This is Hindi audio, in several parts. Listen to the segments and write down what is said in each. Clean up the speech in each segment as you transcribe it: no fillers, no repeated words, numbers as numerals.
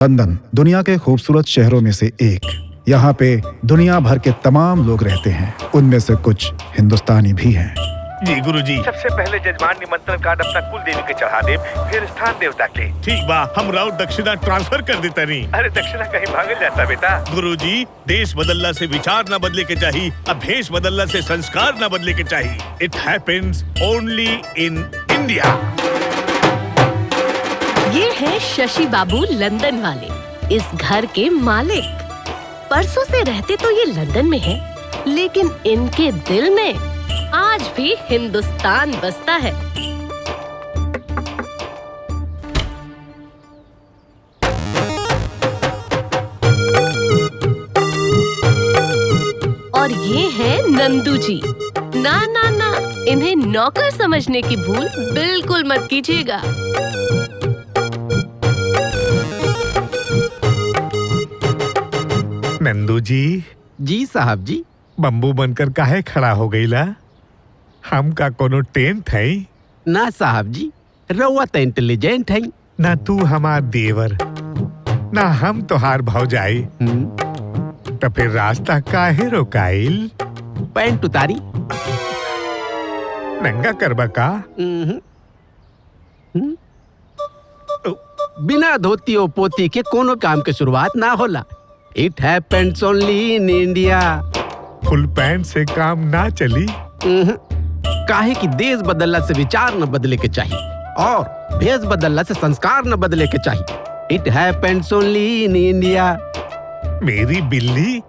लंदन दुनिया के खूबसूरत शहरों में से एक। यहाँ पे दुनिया भर के तमाम लोग रहते हैं, उनमें से कुछ हिंदुस्तानी भी हैं। जी गुरुजी। सबसे पहले जजमान निमंत्रण कार्ड अपना कुल देवी के चढ़ा दे, फिर स्थान देवता के। ठीक बा, हम राउत दक्षिणा ट्रांसफर कर देता नहीं। अरे दक्षिणा कहीं भागल जाता बेटा। गुरुजी, देश बदलना से विचार न बदले के चाहिए, अब भेष बदलना से संस्कार न बदले के चाहिए। It happens only in India. ये है शशि बाबू, लंदन वाले, इस घर के मालिक। परसों से रहते तो ये लंदन में है, लेकिन इनके दिल में आज भी हिंदुस्तान बसता है। और ये है नंदू जी। ना ना ना, इन्हें नौकर समझने की भूल बिल्कुल मत कीजिएगा। नंदू जी। जी साहब जी। बम्बू बनकर काहे खड़ा हो गईला? हम का कोनो टेंट है? ना साहब जी, रउआ तो इंटेलिजेंट है। ना तू हमार देवर, ना हम तोहार भौजाई, तो फिर रास्ता काहे रोकाइल? पैंट उतारी। नंगा करबा का? बिना धोती और पोती के कोनो काम के शुरुआत ना होला। It happens only in India. Full pant से काम ना चली। काहे कि देश बदलला से विचार न बदले के चाहिए और भेष बदलला से संस्कार न बदले के चाहिए। It happens only in India. मेरी बिल्ली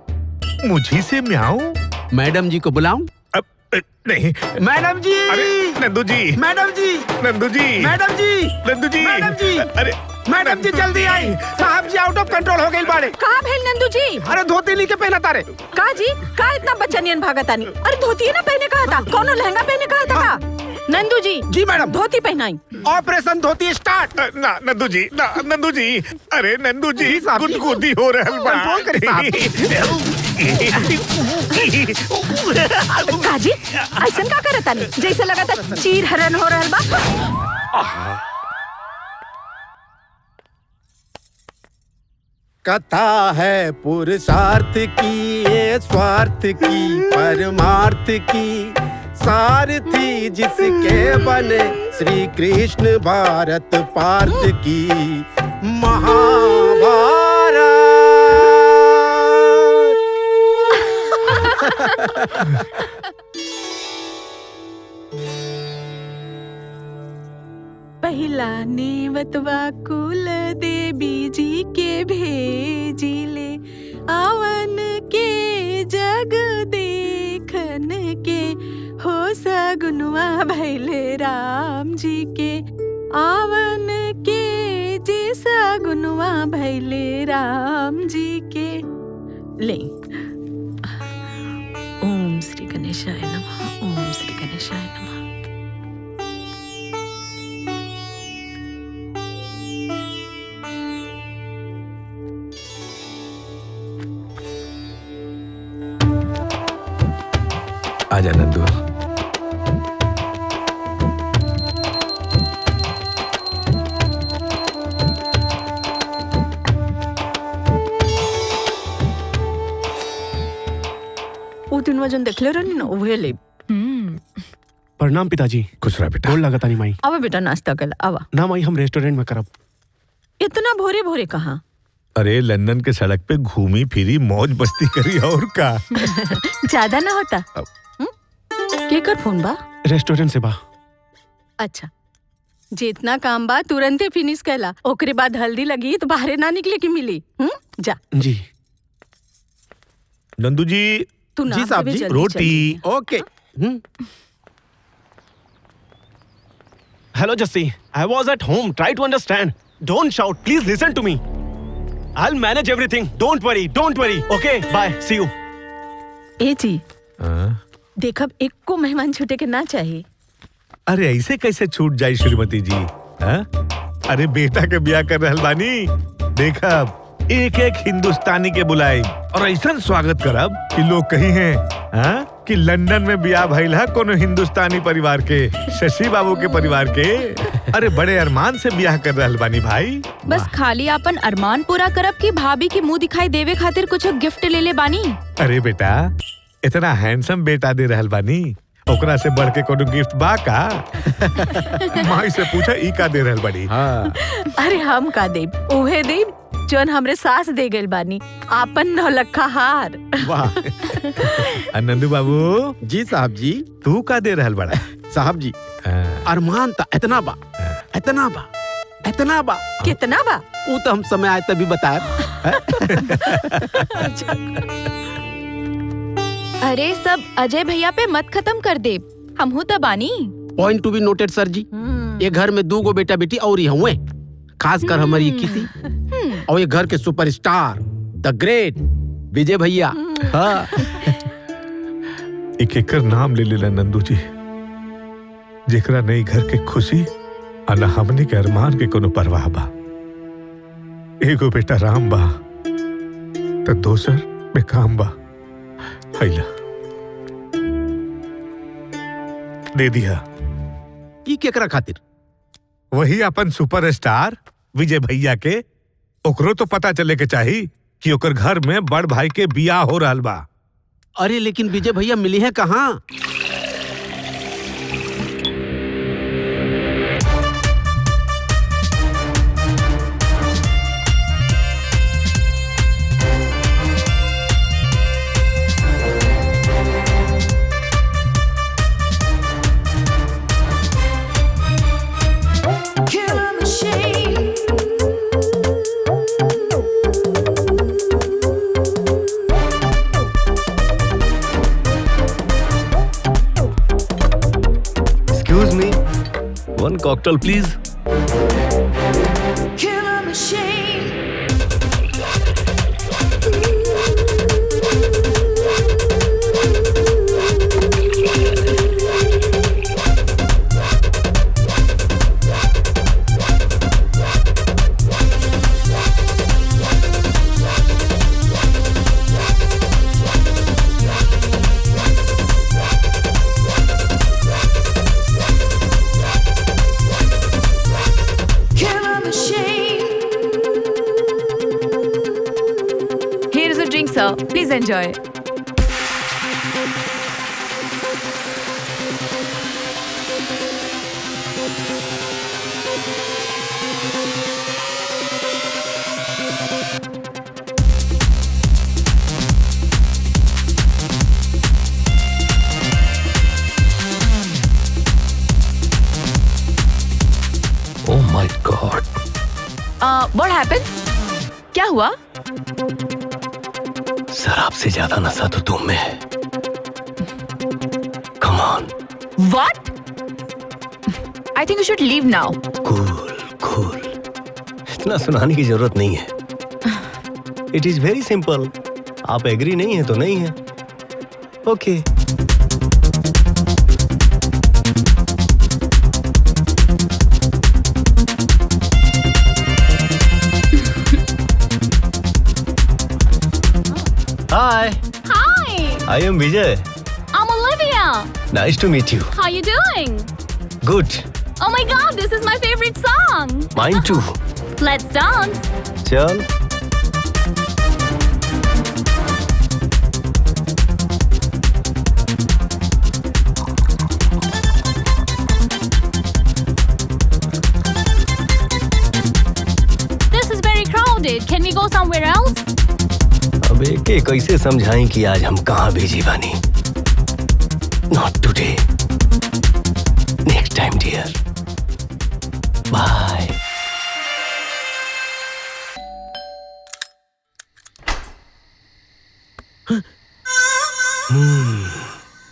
मुझी से म्याऊं? मैडम जी को बुलाऊं? अब नहीं। मैडम जी। अरे नंदू जी। मैडम जी। नंदू जी। मैडम जी। नंदू जी। मैडम जी। अरे मैडम जी जल्दी आई, साहब जी आउट ऑफ कंट्रोल हो गई बाड़े। कहाँ भेल नंदू जी? अरे धोती ली के पहना तारे। का जी, का इतना बच्चनियन भागतानी? अरे धोती ना पहने कहा था, कोनो लहंगा पहने कहा था का? नंदू जी। जी मैडम। धोती पहनाई। ऑपरेशन धोती स्टार्ट। ना नंदू जी, ना नंदू जी। अरे नंदू जी, गुदगुदी हो रहल बा। कंट्रोल करे का जी, ऐसन का करतानी? जैसे लगा था चीर हरण हो रहल बा। कथा है पुरुषार्थ की, ये स्वार्थ की, परमार्थ की, सारथी जिसके बने श्री कृष्ण भारत पार्थ की महाभारत। पहिला नेवतवा कुल देवी जी के भेजिले, आवन के जग देखन के, हो सगुनवा भैले राम जी के, आवन के जे सगुनवा भैले राम जी के। ले, ओम श्री गणेशाय नमः, ओम श्री गणेशाय नमः। आजा नंदू। वो दिन वजन देखले रहनी ना, उहे ले। प्रणाम पिताजी। खुश रह बेटा। गोड़ लागत नहीं माई। आवा बेटा, नाश्ता कर आवा। ना माई, हम रेस्टोरेंट में करब। इतना भोरे भोरे कहाँ? अरे लंदन के सड़क पे घूमी फिरी मौज मस्ती करी और का। ज्यादा ना होता। केकर फोन बा? रेस्टोरेंट से बा। अच्छा, जितना काम बा तुरंते फिनिश कैला, ओकरे बाद हल्दी लगी तो बाहरे ना निकले की मिली। जा। जी नंदू जी। तू ना जी साहब जी। रोटी। Okay. Hello Jassi, I was at home, try to understand, don't shout, please listen to me, I will manage everything, don't worry, okay, bye, see you. ए जी, देखब एक को मेहमान छूटे के ना चाहिए। अरे ऐसे कैसे छूट जाई श्रीमती जी? अरे बेटा के ब्याह कर रहल बानी, देखब एक एक हिंदुस्तानी के बुलाई और ऐसा स्वागत करब कि लोग कही हैं कि लंदन में बियाह भइल है कोनो हिंदुस्तानी परिवार के, शशि बाबू के परिवार के। अरे बड़े अरमान से बियाह कर रहल बानी भाई। बस खाली अपन अरमान पूरा करब की भाभी के मुंह दिखाई देवे खातिर कुछ गिफ्ट ले ले बानी। अरे बेटा, इतना हैंडसम बेटा दे रहल बानी, ओकरा से बढ़ के कोनो गिफ्ट बा का? माई से पूछा ई का दे रहल बानी। हाँ। अरे हम का देब, उहे देब जोन हमरे सास दे गइल बानी, आपन नौलखा हार। वाह। नंदू बाबू जी साहब जी। तू का दे रहल बड़ा? साहब जी अरमान था इतना बा, इतना बा, इतना बा। कितना बा? वो तो हम समय आए तभी बताए। अरे सब अजय भैया पे मत खत्म कर दे, हम हूँ तबानी। Point to be noted sir ji. ये घर में 2 गो बेटा बेटी और ही हुए, खासकर हमारी ये किसी और ये घर के सुपरस्टार द ग्रेट विजय भैया। हाँ। एक एक नाम ले लेला नंदू जी, जेकरा नहीं घर के खुशी और न हमनी के अरमान के कोनो परवाह बा। एगो बेटा राम बा तो दोसर बेकाम बा। हैला दे दिया। ई केकरा खातिर? वही अपन सुपरस्टार विजय भैया के। ओकरो तो पता चले के चाही कि ओकर घर में बड़ भाई के बियाह हो रहल बा। अरे लेकिन विजय भैया मिली है कहाँ? Excuse me, one cocktail please. Here is a drink, sir. Please enjoy. Oh my God. What happened? क्या हुआ? शराब से ज्यादा नशा तो तुम में है। Come on. What? I think you should leave now. Cool. इतना सुनाने की जरूरत नहीं है। It is very simple. आप एग्री नहीं है तो नहीं है। Okay. Hi. Hi, I am Vijay. I'm Olivia. Nice to meet you. How you doing? Good. Oh my god, this is my favorite song. Mine too. Let's dance. चल। This is very crowded. Can we go somewhere else? अब एके कैसे समझाएं कि आज हम कहाँ बिजी बानी। Not today. Next time, dear. Bye.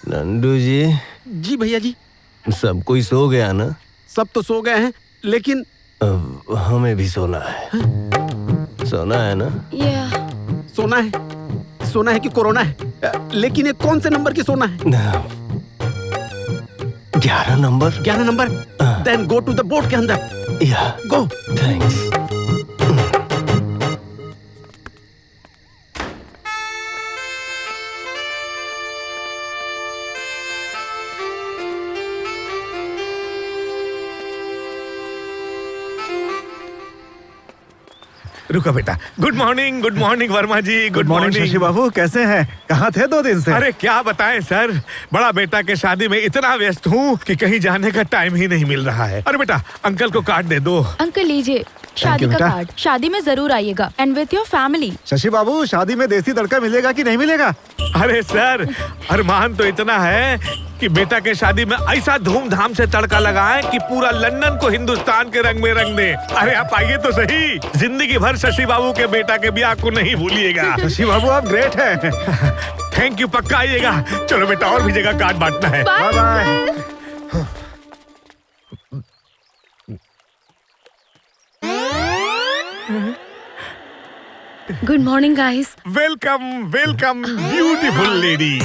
Nandu ji. जी भैया जी। सब कोई सो गया ना? सब तो सो गए हैं, लेकिन अब हमें भी सोना है। सोना है ना? सोना है कि कोरोना है? लेकिन ये कौन से नंबर की सोना है? 11 number. 11 number? Then go to the boat के अंदर। Yeah. Go. Thanks. रुको बेटा। गुड मॉर्निंग वर्मा जी। गुड मॉर्निंग शशि बाबू, कैसे हैं? कहाँ थे 2 दिन से? अरे क्या बताएं सर, बड़ा बेटा के शादी में इतना व्यस्त हूँ कि कहीं जाने का टाइम ही नहीं मिल रहा है। अरे बेटा अंकल को कार्ड दे दो। अंकल लीजिए शादी का कार्ड। शादी में जरूर आइएगा and with your family. Shashi Babu, शादी में देसी तड़का मिलेगा कि नहीं मिलेगा? अरे सर, अरमान तो इतना है कि बेटा के शादी में ऐसा धूमधाम से तड़का लगाएं कि पूरा लंदन को हिंदुस्तान के रंग में रंग दे। अरे आप आइए तो सही, जिंदगी भर शशि बाबू के बेटा के ब्याह को नहीं भूलिएगा। शशि बाबू आप ग्रेट हैं। थैंक यू, पक्का आइएगा। चलो बेटा, और भी जगह कार्ड बांटना है। Bye bye. Good morning guys. Welcome beautiful lady.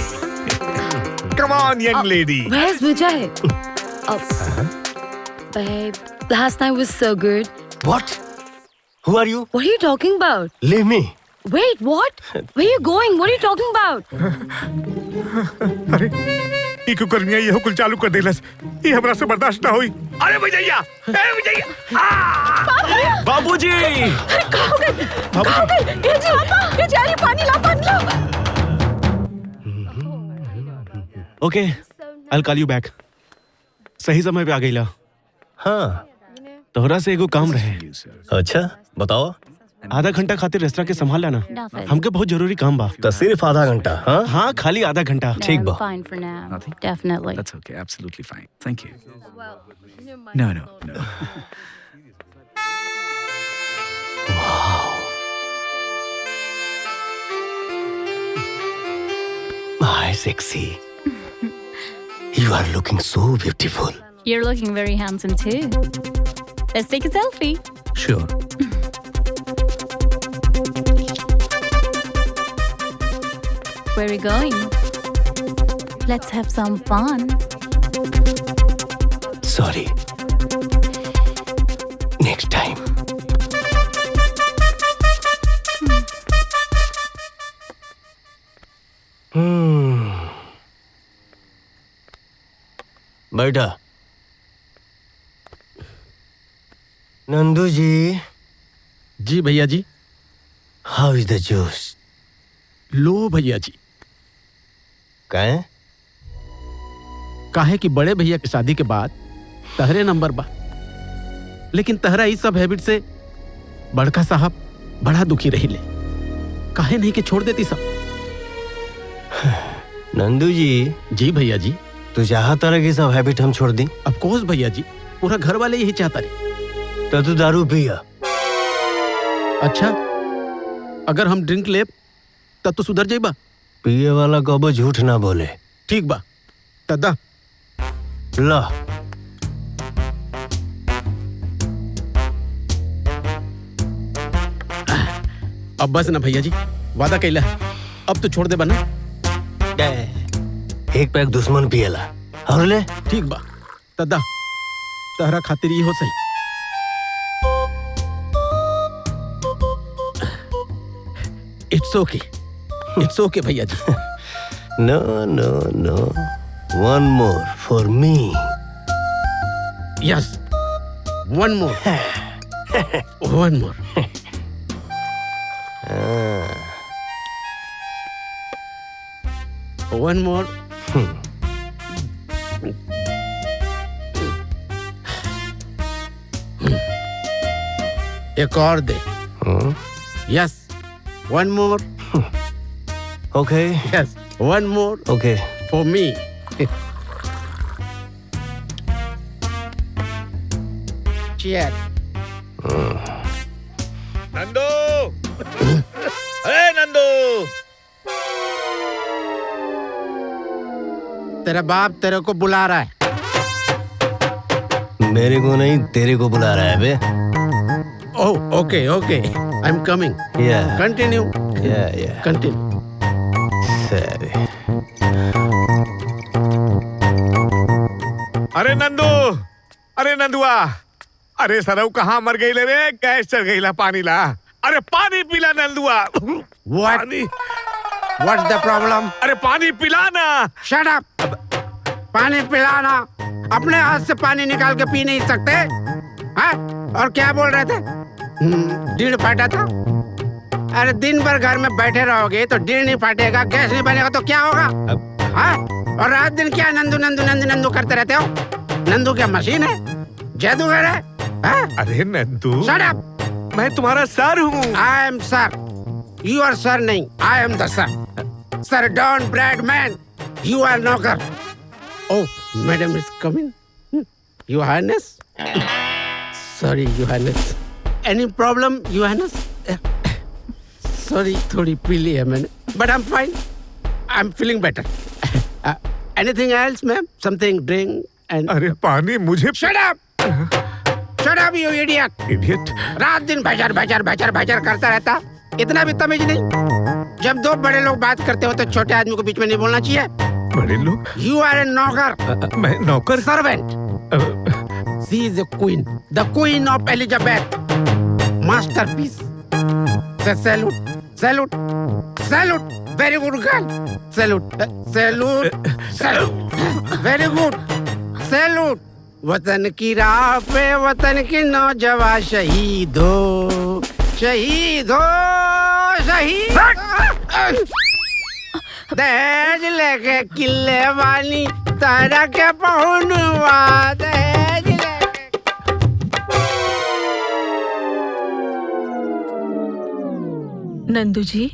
Come on young lady. Where's Vijay? Babe, last night was so good. What? Who are you? What are you talking about? Leave me. Wait, what? Where are you going? What are you talking about? अरे ई कुकरनिया ये कुल चालू कर देलस। ये हमरा से बर्दाश्त ना होई। अरे विजया, बाबूजी। Okay, I'll call you back. सही समय पे आ गईला। हाँ। तोहरा से एगो काम रहे। अच्छा बताओ। आधा घंटा खातिर रेस्टोरेंट के संभाल लेना। हमके बहुत जरूरी काम बा। तो सिर्फ आधा घंटा? हाँ हाँ, खाली आधा घंटा। ठीक बा। Fine for now. Definitely. That's okay, absolutely fine. Thank you. No. My sexy. You are looking so beautiful. You're looking very handsome too. Let's take a selfie. Sure. Where are we going? Let's have some fun. Sorry. Next time. बैठा। नंदू जी। जी भैया जी। How is the juice? लो भैया जी। काहे कि बड़े भैया की शादी के बाद तहरे नंबर बा, लेकिन तहरा इस सब हैबिट से बड़का साहब बड़ा दुखी रही ले। काहे नहीं कि छोड़ देती सब। नंदू जी। जी भैया जी। तू चाहता रहे कि सब हैबिट हम छोड़ दी? ऑफ कोर्स भैया जी, पूरा घर वाले यही चाहता रहे। तो तू दारू पिया? अच्छा, अगर हम ड्रिंक ले तब तो सुधर जाइबा। पिए वाला कबो झूठ ना बोले। ठीक बा, तदा ला। अब बस ना भैया जी, वादा कैला, अब तो छोड़ दे बना। एक पैक दुश्मन पिएला और ले। ठीक बा, तदा तहरा खातिर ही हो सही। इट्स ओके भैया जी। No. One more for me. Yes. One more. One more. One more. एक और दे। Yes. One more. Okay. Yes. One more. Okay. For me. Cheers. Nandu. अरे नंदू। तेरा बाप तेरे को बुला रहा है। मेरे को नहीं, तेरे को बुला रहा है बे। Oh, okay. I'm coming. Yeah. Continue. Yeah. Continue. सही। अरे नंदुआ, अरे सरऊ कहाँ मर गई ले रे? गैस चढ़ गई ला, पानी ला। अरे पानी पिला नंदुआ। What? What's the problem? अरे पानी पिलाना। Shut up. पानी पिलाना। अपने हाथ से पानी निकाल के पी नहीं सकते? हाँ? और क्या बोल रहे थे? डीड़ फाटा था। अरे दिन भर घर में बैठे रहोगे तो डीड़ नहीं फाटेगा, गैस नहीं बनेगा तो क्या होगा? हाँ? और रात दिन क्या नंदू नंदू नंदू नंदू करते रहते हो? नंदू क्या मशीन है? जादूगर है? हाँ? अरे नंदू, Shut up! मैं तुम्हारा सर हूँ। I am sir. You are sir नहीं, I am the sir. Sir Don Bradman, you are नौकर. Oh, madam is coming. Your Highness. Sorry, Your Highness. Any problem, Your Highness? Sorry, थोड़ी पीली है मैंने, but I'm fine. I'm feeling better. Anything else, ma'am? Something drink and. अरे पानी मुझे। Shut up! Shut up, you idiot! Idiot? रात दिन भजर भजर भजर भजर करता रहता, इतना भी तमीज नहीं। जब दो बड़े लोग बात करते हो तो छोटे आदमी को बीच में नहीं बोलना चाहिए। बड़े लोग? You are a नौकर। मैं नौकर? Servant. She is a queen, the queen of Elizabeth. Masterpiece. Salute, salute, salute. Very good girl. Salute, salute, salute. Very good. Salute. वतन की राह पे वतन की नौजवान शहीद हो, शहीद हो, शहीद। दहेज लेके किले वाली तारा के पहुनवा, दहेज लेके। Nandu ji,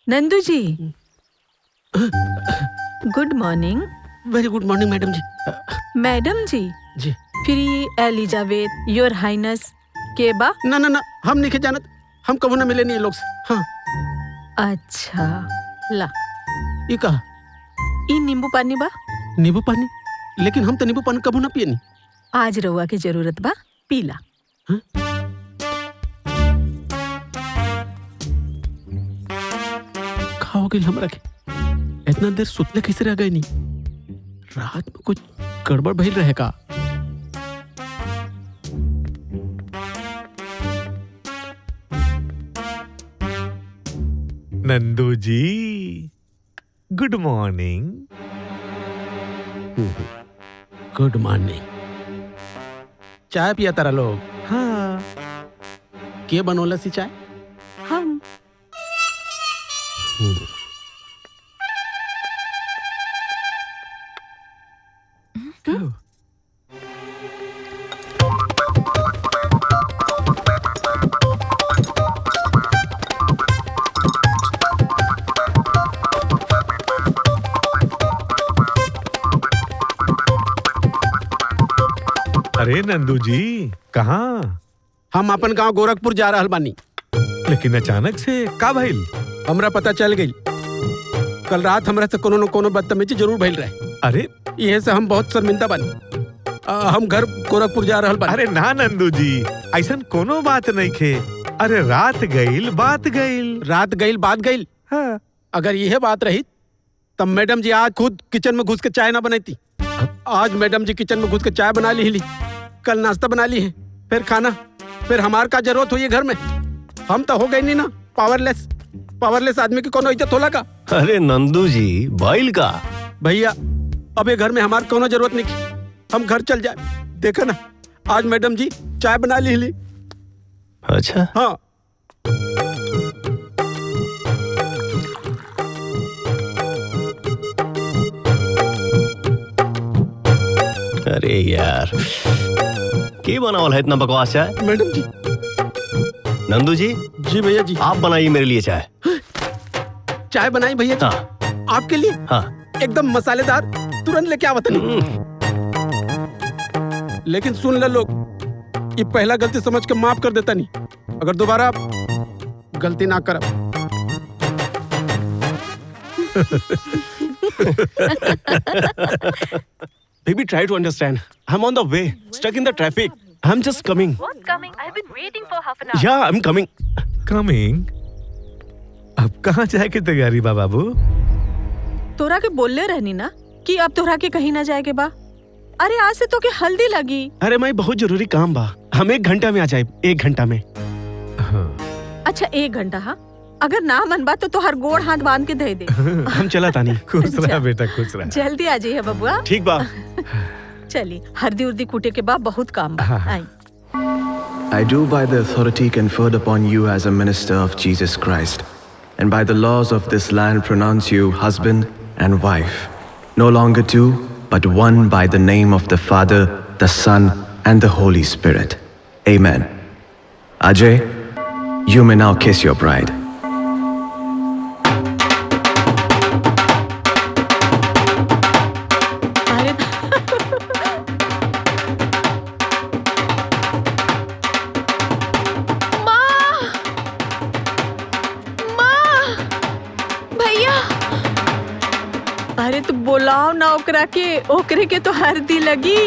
Nandu ji, good morning. Very good morning madam ji. Madam ji? जी। फिर ये एलिजाबेथ, योर हाइनेस के बा? ना ना ना, हम नहीं जानत, हम कभी ना मिले नहीं ये लोग से। हाँ। अच्छा, ला ये कहा? ये नींबू पानी बा? नींबू पानी? लेकिन हम तो नींबू पानी कभी ना पिए नहीं। आज रउआ के जरूरत बा, पीला। खाओगे हमरा के? इतना देर सुतले कैसे रह गए नहीं? रात में कुछ गड़बड़ भइल रहे का? Nandu ji, good morning. Good morning. चाय पिया तारा लोग? हाँ। के बनोला सी चाय? हम। अरे नंदू जी, कहाँ? हम अपन गांव गोरखपुर जा रहल बानी। लेकिन अचानक से का भइल? हमरा पता चल गई कल रात हमरा से कोनो न कोनो बदतमीजी जरूर भइल रहे। अरे ये से हम बहुत शर्मिंदा बानी। हम घर गोरखपुर जा रहल बानी। अरे ना नंदू जी, ऐसन कोनो बात नहीं खे। अरे रात गईल बात गईल। रात गईल बात गईल? हाँ। अगर यह बात रही तब मैडम जी आज खुद किचन में घुस के चाय ना बनाती। आज मैडम जी किचन में घुस के चाय बना ली, कल नाश्ता बना ली है, फिर खाना, फिर हमार का जरूरत हुई है घर में। हम तो हो गए नहीं ना पावरलेस। पावरलेस आदमी की कोनो इज्जत होला का? अरे नंदू जी, बाइल का भैया अब ये घर में हमार कोनो जरूरत नहीं की। हम घर चल जाए। देखा ना आज मैडम जी चाय बना ली। अच्छा। हाँ। अरे यार, के बनावल है इतना बकवास चाय? मैडम जी। नंदू जी। जी भैया जी। आप बनाइए मेरे लिए चाय। चाय बनाई भैया जी? हाँ। आपके लिए? हाँ। एकदम मसालेदार, तुरंत लेके आवत नहीं। लेकिन सुन ले लोग, ये पहला गलती समझ के माफ कर देता नहीं। अगर दोबारा आप गलती ना करब। Baby, try to understand. I'm on the way, stuck in the traffic. I'm just coming. What's coming? I've been waiting for half an hour. Yeah, I'm coming. Coming? अब कहाँ जाए की तैयारी बा बाबू? तोरा के बोलले रहनी ना कि अब तोरा के कहीं ना जाए के बा। अरे आज से तो के हल्दी लगी। अरे मैं बहुत जरूरी काम बा। हम 1 घंटा में आ जाए। 1 घंटा में। अच्छा 1 घंटा? हाँ, अगर ना मन बा तो हर गोड़ हाथ बांध के दे दे। हम चला तानी। खुश रहा बेटा, खुश रहा। जल्दी आ जाइए बबुआ। ठीक बा। चलिए हल्दी उर्दी कूटे के बाद बहुत काम बा। आई। I do by the authority conferred upon you as a minister of Jesus Christ, and by the laws of this land pronounce you husband and wife, no longer two, but one by the name of the Father, the Son, and the Holy Spirit. Amen. Ajay, you may now kiss your bride. अरे तो बुलाओ ना ओकरा के, ओकरे के तो हल्दी लगी।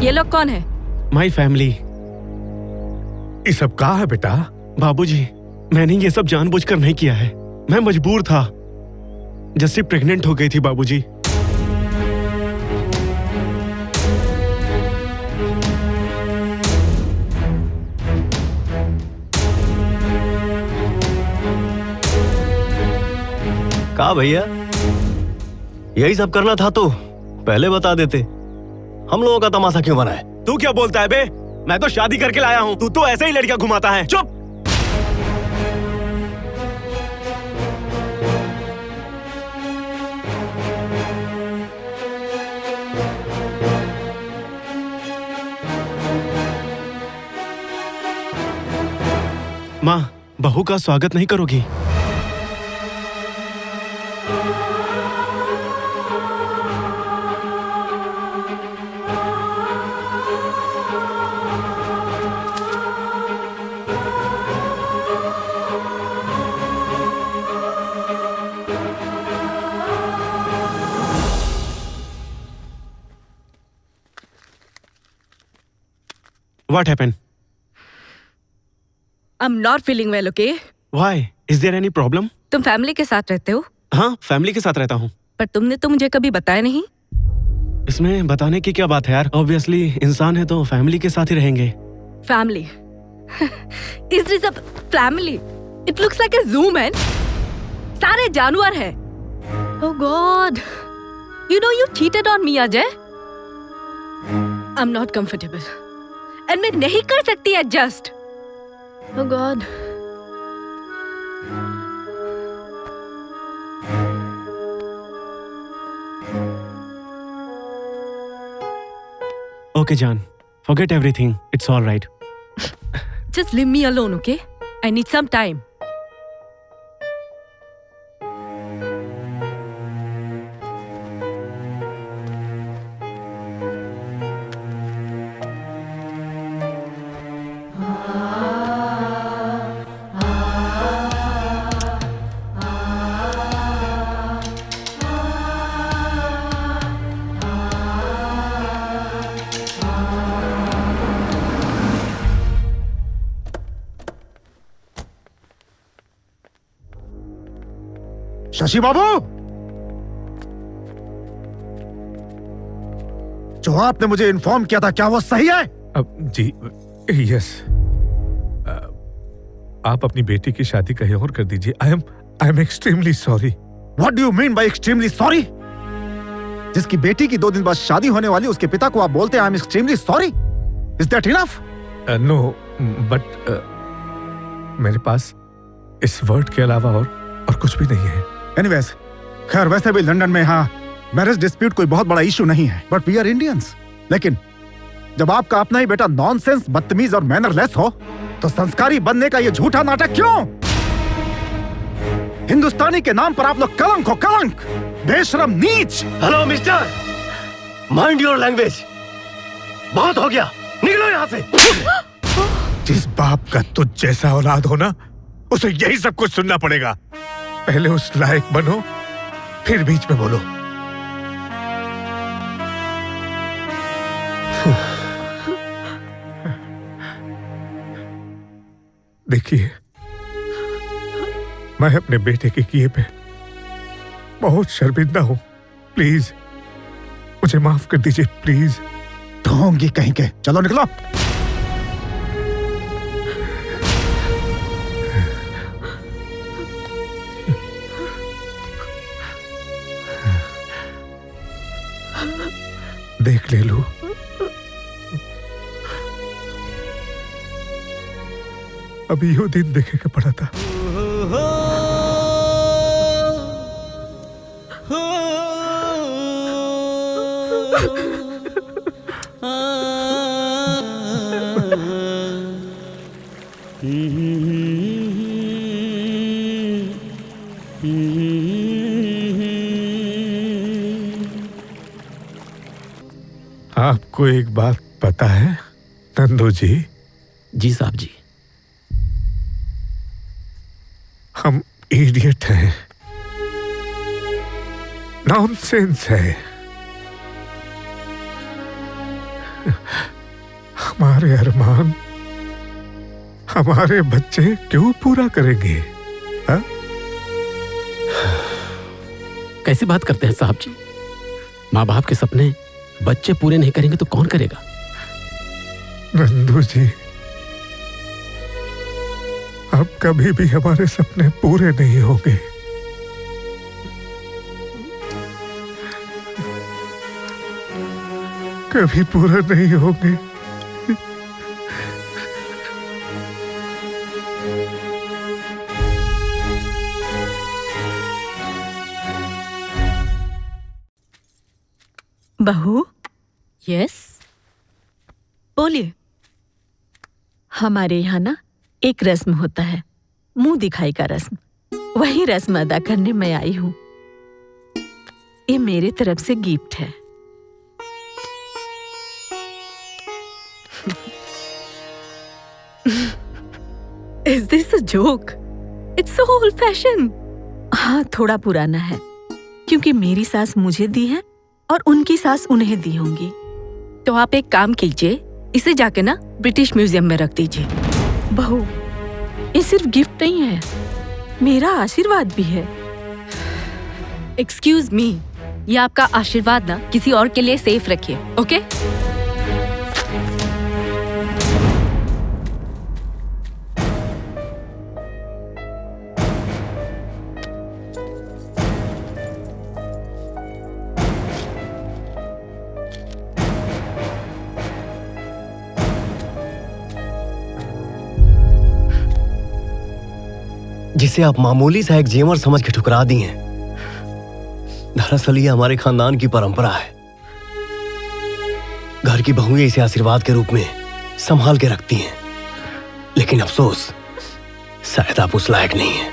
ये लोग कौन है? My family. ये सब कहा है बेटा? बाबूजी, मैंने ये सब जानबूझकर नहीं किया है। मैं मजबूर था। जस्सी प्रेग्नेंट हो गई थी बाबूजी। कहा भैया, यही सब करना था तो पहले बता देते। हम लोगों का तमाशा क्यों बनाए? तू क्या बोलता है बे? मैं तो शादी करके लाया हूँ, तू तो ऐसे ही लड़कियां घुमाता है। चुप। माँ, बहू का स्वागत नहीं करोगी? What happened? I'm not feeling well, okay? Why? Is there any problem? तुम फैमिली के साथ रहते हो? हाँ, फैमिली के साथ रहता हूँ। पर तुमने तो मुझे कभी बताया नहीं। इसमें बताने की क्या बात है यार? Obviously, इंसान है तो फैमिली के साथ ही रहेंगे। Family? Is this a family? It looks like a zoo, man. सारे जानवर हैं। Oh God! You know you cheated on me, Ajay. I'm not comfortable. And मैं नहीं कर सकती adjust. Oh God. Okay, Jan. Forget everything. It's all right. Just leave me alone, okay? I need some time. Shashi बाबू, जो आपने मुझे इन्फॉर्म किया था, क्या वो सही है? जी, यस। आप अपनी बेटी की शादी कहीं और कर दीजिए। आई am extremely sorry. What do you mean by extremely sorry? जिसकी बेटी की 2 दिन बाद शादी होने वाली, उसके पिता को आप बोलते हैं I am extremely sorry? Is that enough? No, but मेरे पास इस वर्ड के अलावा और कुछ भी नहीं है। एनीवेज, खैर वैसे भी लंदन में हाँ मैरिज डिस्प्यूट कोई बहुत बड़ा इशू नहीं है, बट वी आर इंडियंस। लेकिन जब आपका अपना ही बेटा नॉनसेंस, बदतमीज और मैनरलेस हो, तो संस्कारी बनने का ये झूठा नाटक क्यों? हिंदुस्तानी के नाम पर आप लोग कलंक हो, कलंक, बेशरम, नीच। Hello mister, mind your language. बहुत हो गया, निकलो यहाँ से। जिस बाप का तुझ जैसा औलाद हो ना, उसे यही सब कुछ सुनना पड़ेगा। पहले उस लायक बनो, फिर बीच में बोलो। देखिए, मैं अपने बेटे के किए पे बहुत शर्मिंदा हूं। प्लीज मुझे माफ कर दीजिए, प्लीज। ढोंगी कहीं के, चलो निकलो। देख ले लू, अभी यो दिन देखे के पड़ा था। आपको एक बात पता है नंदू जी? जी साहब जी। हम इडियट हैं, नॉनसेंस है। हमारे अरमान हमारे बच्चे क्यों पूरा करेंगे? हा? कैसी बात करते हैं साहब जी? माँ बाप के सपने बच्चे पूरे नहीं करेंगे तो कौन करेगा? नंदू जी, अब कभी भी हमारे सपने पूरे नहीं होंगे। कभी पूरा नहीं होंगे। बहू, यस, बोलिए। हमारे यहाँ ना एक रस्म होता है, मुंह दिखाई का रस्म। वही रस्म अदा करने मैं आई हूँ। ये मेरे तरफ से गिफ्ट है। Is this a joke? It's so old fashioned. हाँ, थोड़ा पुराना है, क्योंकि मेरी सास मुझे दी है और उनकी सास उन्हें दी होंगी। तो आप एक काम कीजिए, इसे जाके ना ब्रिटिश म्यूजियम में रख दीजिए। बहू, ये सिर्फ गिफ्ट नहीं है, मेरा आशीर्वाद भी है। एक्सक्यूज मी, ये आपका आशीर्वाद ना किसी और के लिए सेफ रखिए, ओके? जिसे आप मामूली सा एक जेवर समझ के ठुकरा दी हैं, दरअसल ये हमारे खानदान की परंपरा है। घर की बहुएं इसे आशीर्वाद के रूप में संभाल के रखती हैं, लेकिन अफसोस शायद आप उस लायक नहीं हैं।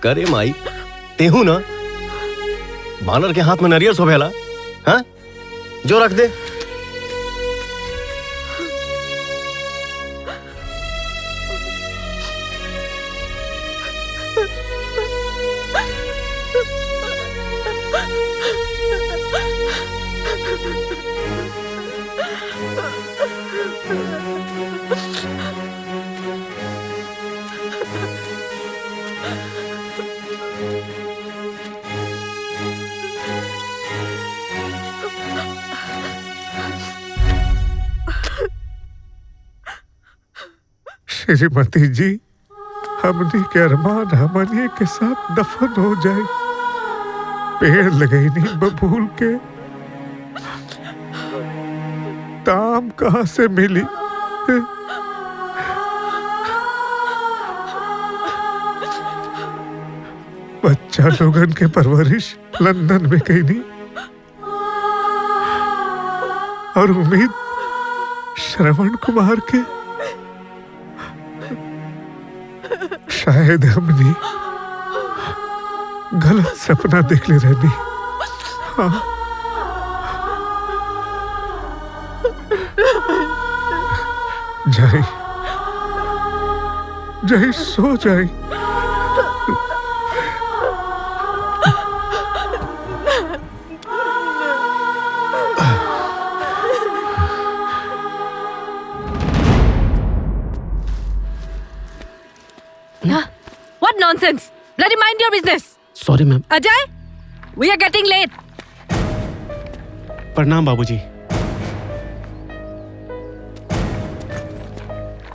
करे माई, तेहू ना बानर के हाथ में नरियर सोभेला, हाँ? जो रख दे। श्रीमती जी, हमने के अरमान हमने के साथ दफन हो जाए। पेड़ लगाई नहीं बबूल के, दाम कहां से मिली? बच्चा लोगन के परवरिश लंदन में कहीं नहीं, और उम्मीद श्रवण कुमार के। शायद हमने गलत सपना देख ले रहनी। हाँ। जय जय सो जाए। What nonsense! Bloody mind your business! Sorry ma'am. Ajay, we are getting late. प्रणाम बाबूजी।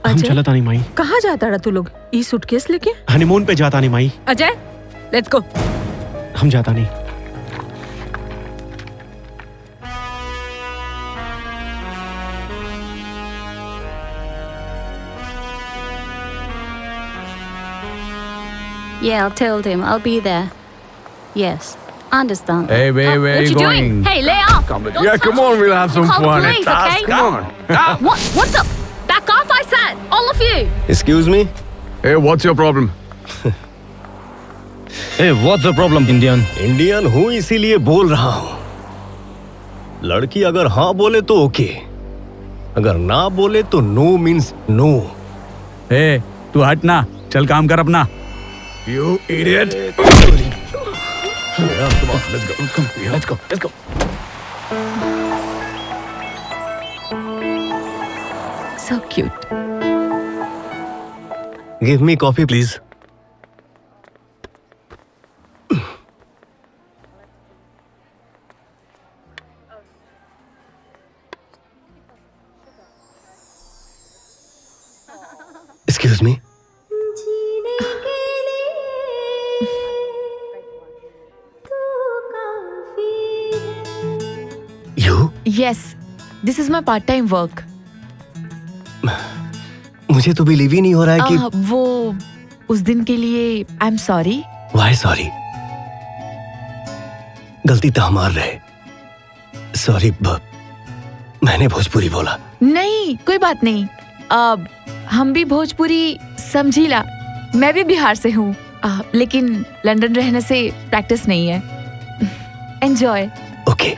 हम चला तानी माई। कहाँ जाता रहा तू लोग? ई सूटकेस लेके? हनीमून पे जाता नहीं माई। Ajay, let's go. हम जाता नहीं। Yeah, I told him I'll be there. Yes, understand. Hey, babe, where are what you going? Hey, lay off! Yeah, come on, we'll have some Call the fun. police, okay? Come on. What's up? Back off, I said! All of you! Excuse me? Hey, what's your problem? Hey, what's the problem, Indian? Indian हूँ इसीलिए बोल रहा हूँ। लड़की अगर हाँ बोले तो ओके, अगर ना बोले तो नो मीन्स नो। Hey, तू हट ना, चल काम कर अपना। You idiot! Yeah, come on, let's go. Come, yeah. Let's go. Let's go. So cute. Give me coffee, please. Excuse me. You? Yes, this is my part-time work. मुझे तो बिलीव ही नहीं हो रहा है कि वो उस दिन के लिए आई एम सॉरी। Why sorry? गलती तो हमार रहे। सॉरी, मैंने भोजपुरी बोला। नहीं, कोई बात नहीं। हम भी भोजपुरी समझीला। मैं भी बिहार से हूँ, लेकिन लंदन रहने से प्रैक्टिस नहीं है। एंजॉय। ओके।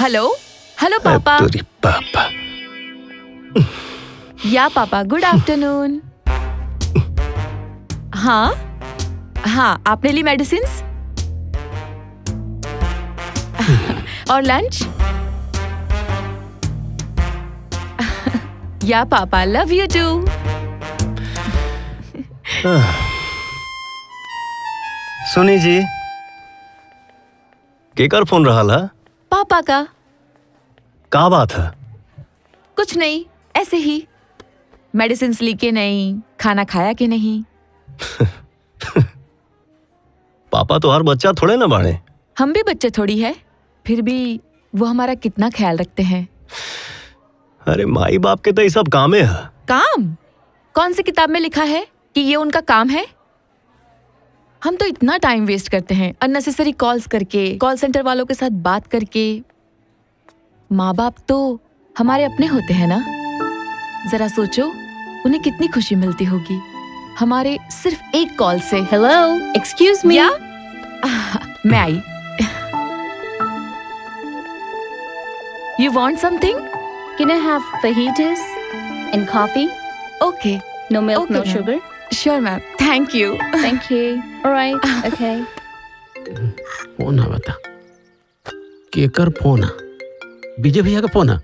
हेलो हेलो पापा। तेरी पापा। या पापा, गुड आफ्टरनून। हाँ हाँ, आपने ली मेडिसिन्स और लंच? या पापा, लव यू टू। सुनी जी, केकर फोन रहा ला? पापा का बात है? कुछ नहीं, ऐसे ही। मेडिसिन्स ली के नहीं, खाना खाया कि नहीं? पापा तो हर बच्चा थोड़े ना बाड़े। हम भी बच्चे थोड़ी है, फिर भी वो हमारा कितना ख्याल रखते हैं। अरे माई बाप के तो ये सब कामे है। काम? कौन सी किताब में लिखा है कि ये उनका काम है? हम तो इतना टाइम वेस्ट करते हैं अननेसेसरी कॉल्स करके, कॉल सेंटर वालों के साथ बात करके। माँ बाप तो हमारे अपने होते हैं ना। जरा सोचो, उन्हें कितनी खुशी मिलती होगी हमारे सिर्फ एक कॉल से। Hello, excuse me. मैं आई। You want something? Can I have fajitas and coffee? Okay. No milk, Okay, no ma'am. sugar. Sure, ma'am. Thank you. Thank you. All right. Okay. Phone है बता, केकर फोन है? विजय भैया का फोन है।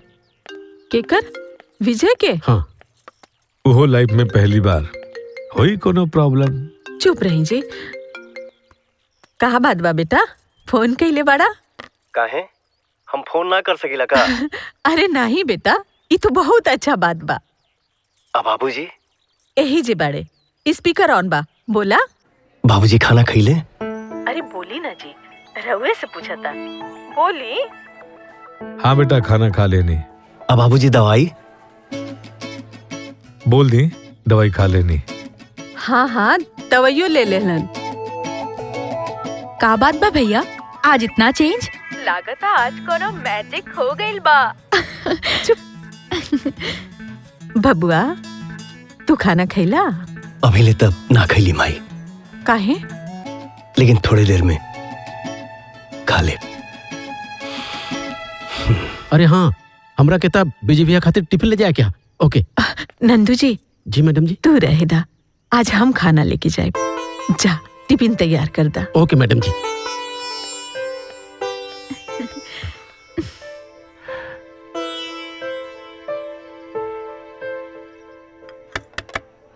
केकर? विजय के? हाँ। वो लाइफ में पहली बार होई कोनो प्रॉब्लम? चुप रही जी। कहा बात बा बेटा, फोन कइले बाड़ा? काहे? हम फोन ना कर सकीला का? अरे नहीं बेटा, ये तो बहुत अच्छा बात बा। अब बाबूजी? यही जे बाड़े, स्पीकर ऑन बा, बोला। बाबूजी खाना खइले? अरे बोली ना जी, रउए से पूछा था। बोली। हाँ बेटा, खाना खा लेनी। अब बाबूजी दवाई? बोल दी, दवाई खा लेनी। हाँ हाँ, दवाइयों ले लेलन। का बात बा भैया, आज इतना चेंज? लागत आज कोनो मैजिक हो गइल बा। चुप। बबुआ, तू खाना खैला? अभी ले तब ना खैली माई। काहे? लेकिन थोड़ी देर में खा ले। अरे हाँ, हमरा के तब विजय भैया खातिर टिफिन ले जाए क्या? ओके। नंदू जी। जी मैडम जी। तू रहे दा, आज हम खाना लेके जाए। जा टिफिन तैयार कर दा। Okay madam ji.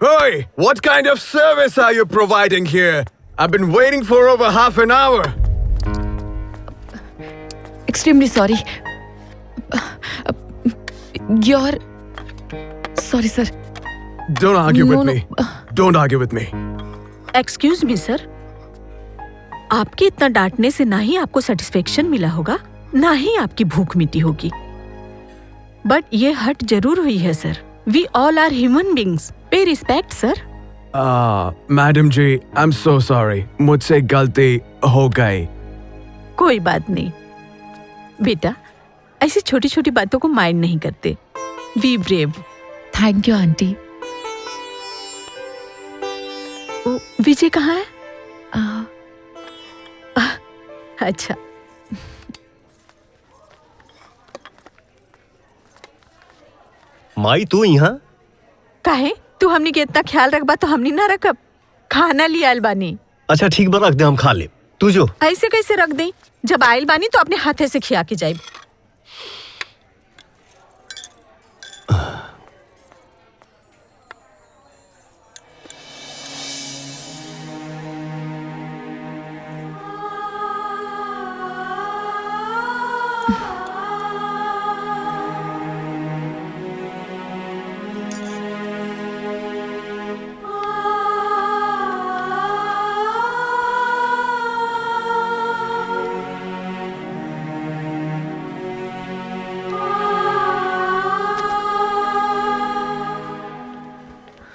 Hey, what kind of service are you providing here? I've been waiting for over half an hour. Extremely sorry. You're... Sorry, sir. Don't argue No, with no. me. Don't argue with me. Excuse me sir, आपके इतना डांटने से ना ही आपको सेटिस्फेक्शन मिला होगा, ना ही आपकी भूख मिटी होगी। बट ये हट जरूर हुई है sir. We all are human beings. Pay respect sir. Madam ji, I'm so sorry. मुझसे गलती हो गई। कोई बात नहीं बेटा, ऐसी छोटी छोटी बातों को माइंड नहीं करते। We brave. Thank you aunty. Vijay कहाँ है? अच्छा। माई तू यहाँ? काहे? तू हमनी के इतना ख्याल रखबा तो हमनी ना रखब। खाना लिया आइल बानी। अच्छा ठीक बा, रख दे, हम खा ले। तू जो। ऐसे कैसे रख दे? जब आइल बानी तो अपने हाथे से खिया के जाए।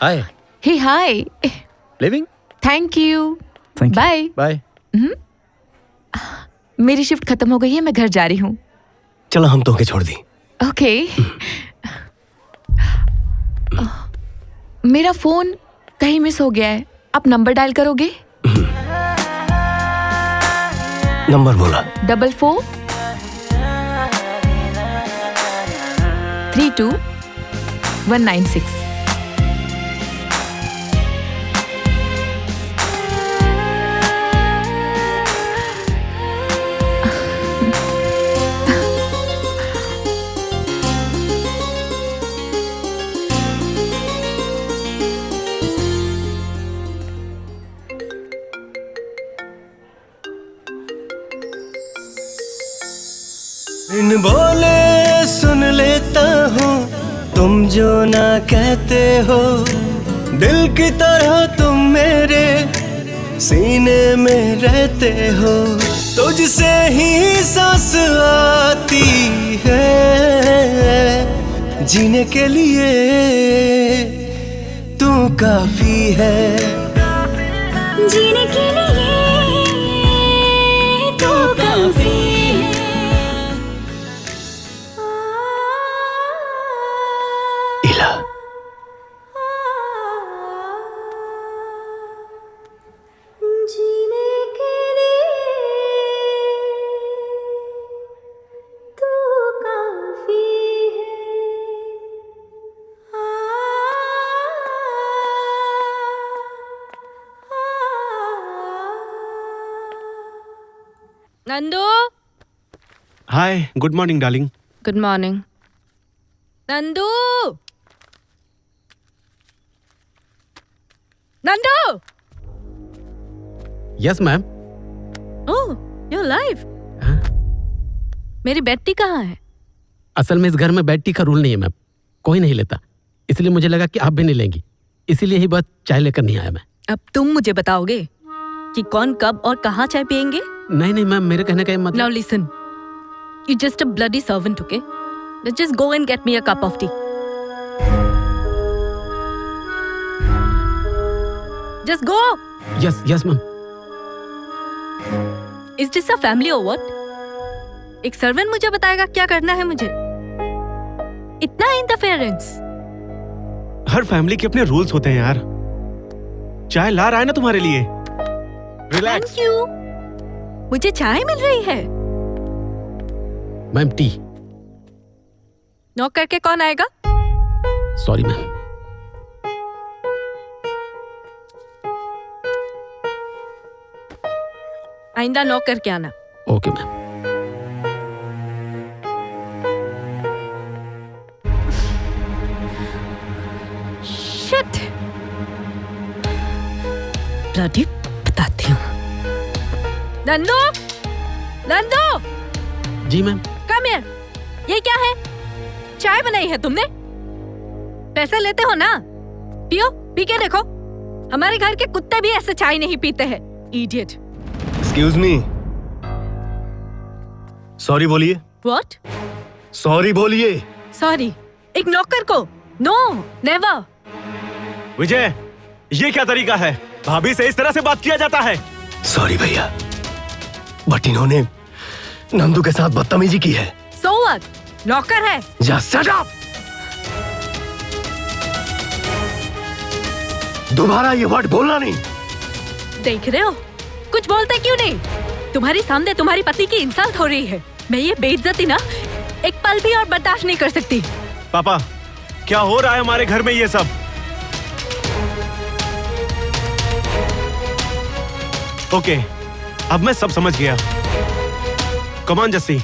Hi. Hey hi. Living? Thank you. Bye bye. मेरी शिफ्ट खत्म हो गई है, मैं घर जा रही हूँ। चलो हम तोके छोड़ दी। ओके। मेरा फोन कहीं मिस हो गया है, आप नंबर डायल करोगे? नंबर बोला। 44 32-196। इन बोले सुन लेता हूँ तुम जो ना कहते हो, दिल की तरह तुम मेरे सीने में रहते हो। तुझसे ही सांस आती है, जीने के लिए तू काफी है, जीने के लिए तू काफी है। इला जीने के लिए तू काफी Nandu, hi, good morning darling. Good morning. Nandu, Nandu. Yes ma'am. Oh, you live. मेरी बेड टी कहाँ है? असल में इस घर में बेड टी का रूल नहीं है मैम, कोई नहीं लेता, इसलिए मुझे लगा कि आप भी नहीं लेंगी, इसीलिए ही बस चाय लेकर नहीं आया मैं। अब तुम मुझे बताओगे कि कौन कब और कहाँ चाय पियेंगे? नहीं नहीं मैम, मेरे कहने का ये मतलब। Now listen, you're just a bloody servant, okay? Let's just go and get me a cup of tea. Just go. Yes yes ma'am. Is this a family or what? एक सर्वेंट मुझे बताएगा क्या करना है मुझे? इतना इंटरफेरेंस। हर फैमिली के अपने रूल्स होते हैं यार। चाय ला रहा है ना तुम्हारे लिए। रिलैक्स। Thank you. मुझे चाय मिल रही है। Ma'am T. नॉक करके कौन आएगा? Sorry ma'am. आइंदा नॉक करके आना। Okay ma'am. Shit. Bloody बताती हूँ। नंदू, नंदू। जी मैम। Come here. ये क्या है? चाय बनाई है तुमने? पैसे लेते हो ना? पियो, पी के देखो। हमारे घर के कुत्ते भी ऐसे चाय नहीं पीते हैं। Idiot. एक्सक्यूज मी, सॉरी बोलिए। What? सॉरी बोलिए। Sorry. एक नौकर को? No, never. विजय, ये क्या तरीका है? भाभी से इस तरह से बात किया जाता है? सॉरी भैया, बट इन्होंने नंदू के साथ बदतमीजी की है। So what? नौकर है। Just shut up! दोबारा ये वर्ड बोलना नहीं। देख रहे हो, कुछ बोलते क्यों नहीं? तुम्हारी सामने तुम्हारी पति की इंसल्ट हो रही है। मैं ये बेइज्जती ना एक पल भी और बर्दाश्त नहीं कर सकती। पापा, क्या हो रहा है हमारे घर में ये सब? ओके, अब मैं सब समझ गया। कम ऑन जस्सी,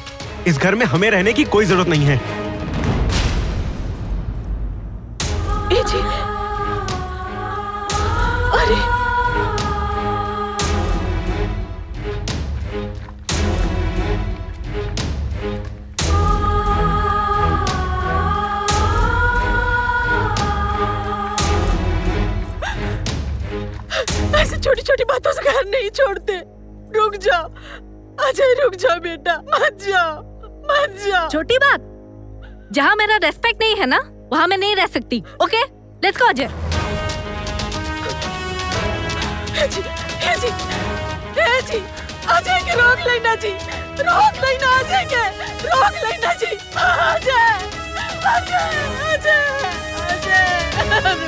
इस घर में हमें रहने की कोई जरूरत नहीं है। अरे ऐसी छोटी छोटी बातों से घर नहीं छोड़ते। रुक जा अजय, रुक जा बेटा, मत जा, मत जा। छोटी बात? जहाँ मेरा रेस्पेक्ट नहीं है ना, वहाँ मैं नहीं रह सकती। Okay, let's go Ajay. जी, अजय के रोक लेना जी, रोक लेना अजय के, रोक लेना जी। अजय, अजय, अजय, अजय, रुक जा।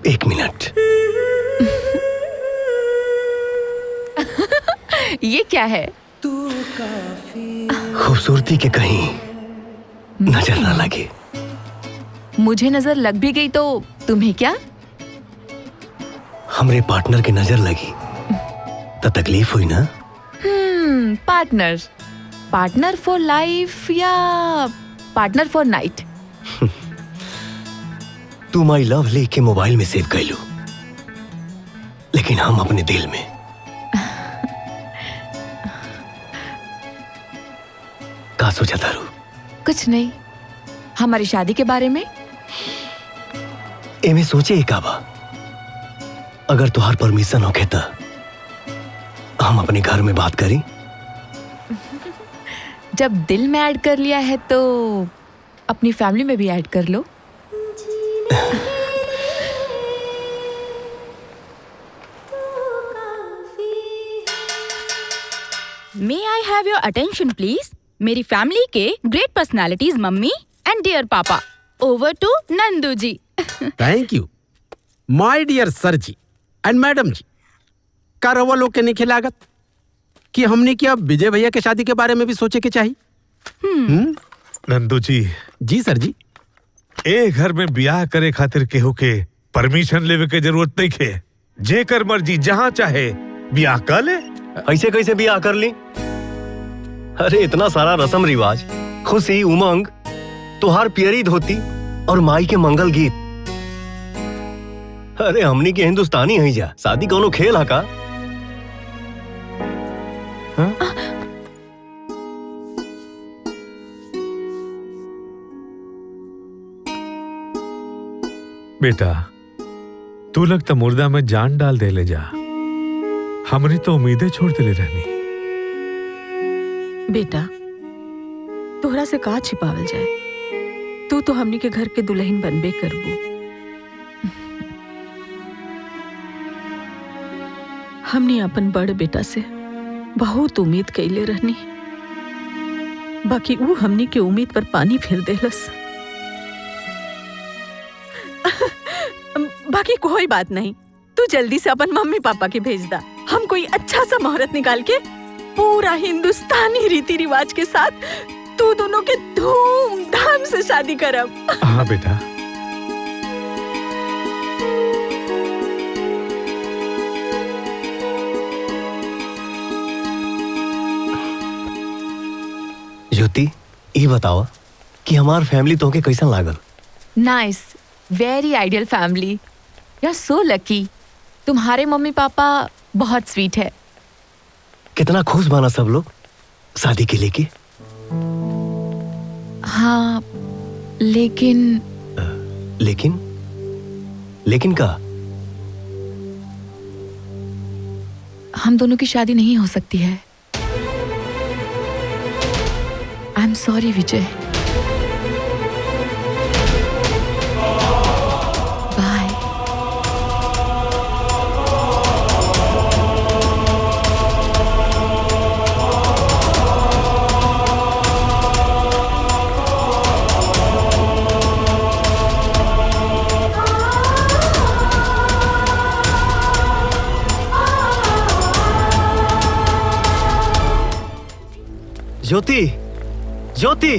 एक मिनट। ये क्या है? खूबसूरती के कहीं नजर ना लगे। मुझे नजर लग भी गई तो तुम्हें क्या? हमरे पार्टनर की नजर लगी तो तकलीफ हुई ना? पार्टनर। पार्टनर फॉर लाइफ या पार्टनर फॉर नाइट? तू माई लव लेके मोबाइल में सेव कर लो, लेकिन हम अपने दिल में। का सोचा तारू? कुछ नहीं, हमारी शादी के बारे में। एमे सोचे ही काबा, अगर तुहार परमिशन होके तो हम अपने घर में बात करी। जब दिल में ऐड कर लिया है तो अपनी फैमिली में भी ऐड कर लो। May I have your attention please? मेरी फैमिली के great personalities mummy and dear papa. Over to Nandu ji. Thank you my dear sir ji and madam ji. का रवा लोग के नहीं लागत कि हमने क्या विजय भैया के शादी के बारे में भी सोचे के चाहिए? नंदू जी। जी सर जी। ए घर में ब्याह करे खातिर केहू के परमिशन लेवे के जरूरत नहीं है। जेकर मर्जी जहाँ चाहे ब्याह कर ले। ऐसे कैसे ब्याह कर ली? अरे इतना सारा रस्म रिवाज, खुशी उमंग, तुहार पियरी धोती और माई के मंगल गीत। अरे हमनी के हिंदुस्तानी है जा, शादी कोनो खेल है का? बेटा तू लगता मुर्दा में जान डाल दे ले जा। हमने तो उम्मीदें छोड़ दे ले रहनी। बेटा तोहरा से का छिपावल जाए? तू तो हमनी के घर के दुल्हन बनबे करबू। हमने अपन बड़ बेटा से बहुत उम्मीद कैले रहनी, बाकी वो हमनी के उम्मीद पर पानी फेर देलस। बाकी कोई बात नहीं, तू जल्दी से अपन मम्मी पापा के भेज दा। हम कोई अच्छा सा मुहूर्त निकाल के पूरा हिंदुस्तानी रीति रिवाज के साथ तू दोनों के धूमधाम से शादी करब। हाँ बेटा। ज्योति, ये बताओ कि हमार फैमिली तो के कैसा लागल? Nice, very ideal family. You are so lucky. तुम्हारे मम्मी पापा बहुत स्वीट है। कितना खुश बना सब लोग शादी के लेके। हाँ लेकिन लेकिन का? हम दोनों की शादी नहीं हो सकती है। I am sorry Vijay. Bye. Jyoti, Jyoti,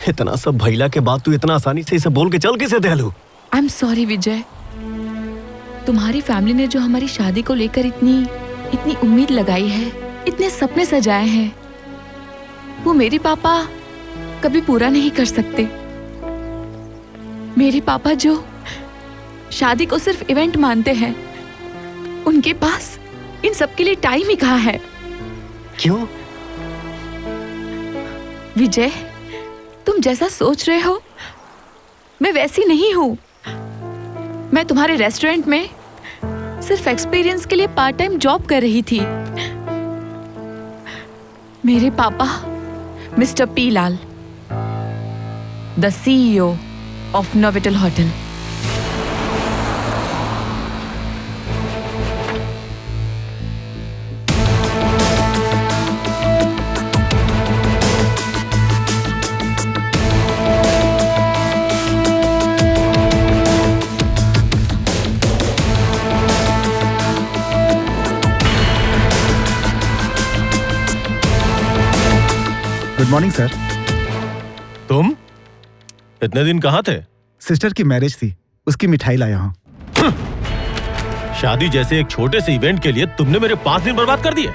इतना सब भैला के बाद तू इतना आसानी से इसे बोल के चल कैसे देलू? आई एम सॉरी विजय। तुम्हारी फैमिली ने जो हमारी शादी को लेकर इतनी उम्मीद लगाई है, इतने सपने सजाए हैं, वो मेरे पापा कभी पूरा नहीं कर सकते। मेरे पापा जो शादी को सिर्फ इवेंट मानते हैं, उनके पास इन सब के लिए टाइम ही कहाँ है? क्यों? विजय, तुम जैसा सोच रहे हो मैं वैसी नहीं हूं। मैं तुम्हारे रेस्टोरेंट में सिर्फ एक्सपीरियंस के लिए पार्ट टाइम जॉब कर रही थी। मेरे पापा mister P Lal, the CEO of Novotel hotel. Good morning sir. तुम इतने दिन कहाँ थे? सिस्टर की मैरिज थी, उसकी मिठाई लाया हूँ। शादी जैसे एक छोटे से इवेंट के लिए तुमने मेरे 5 दिन बर्बाद कर दिए।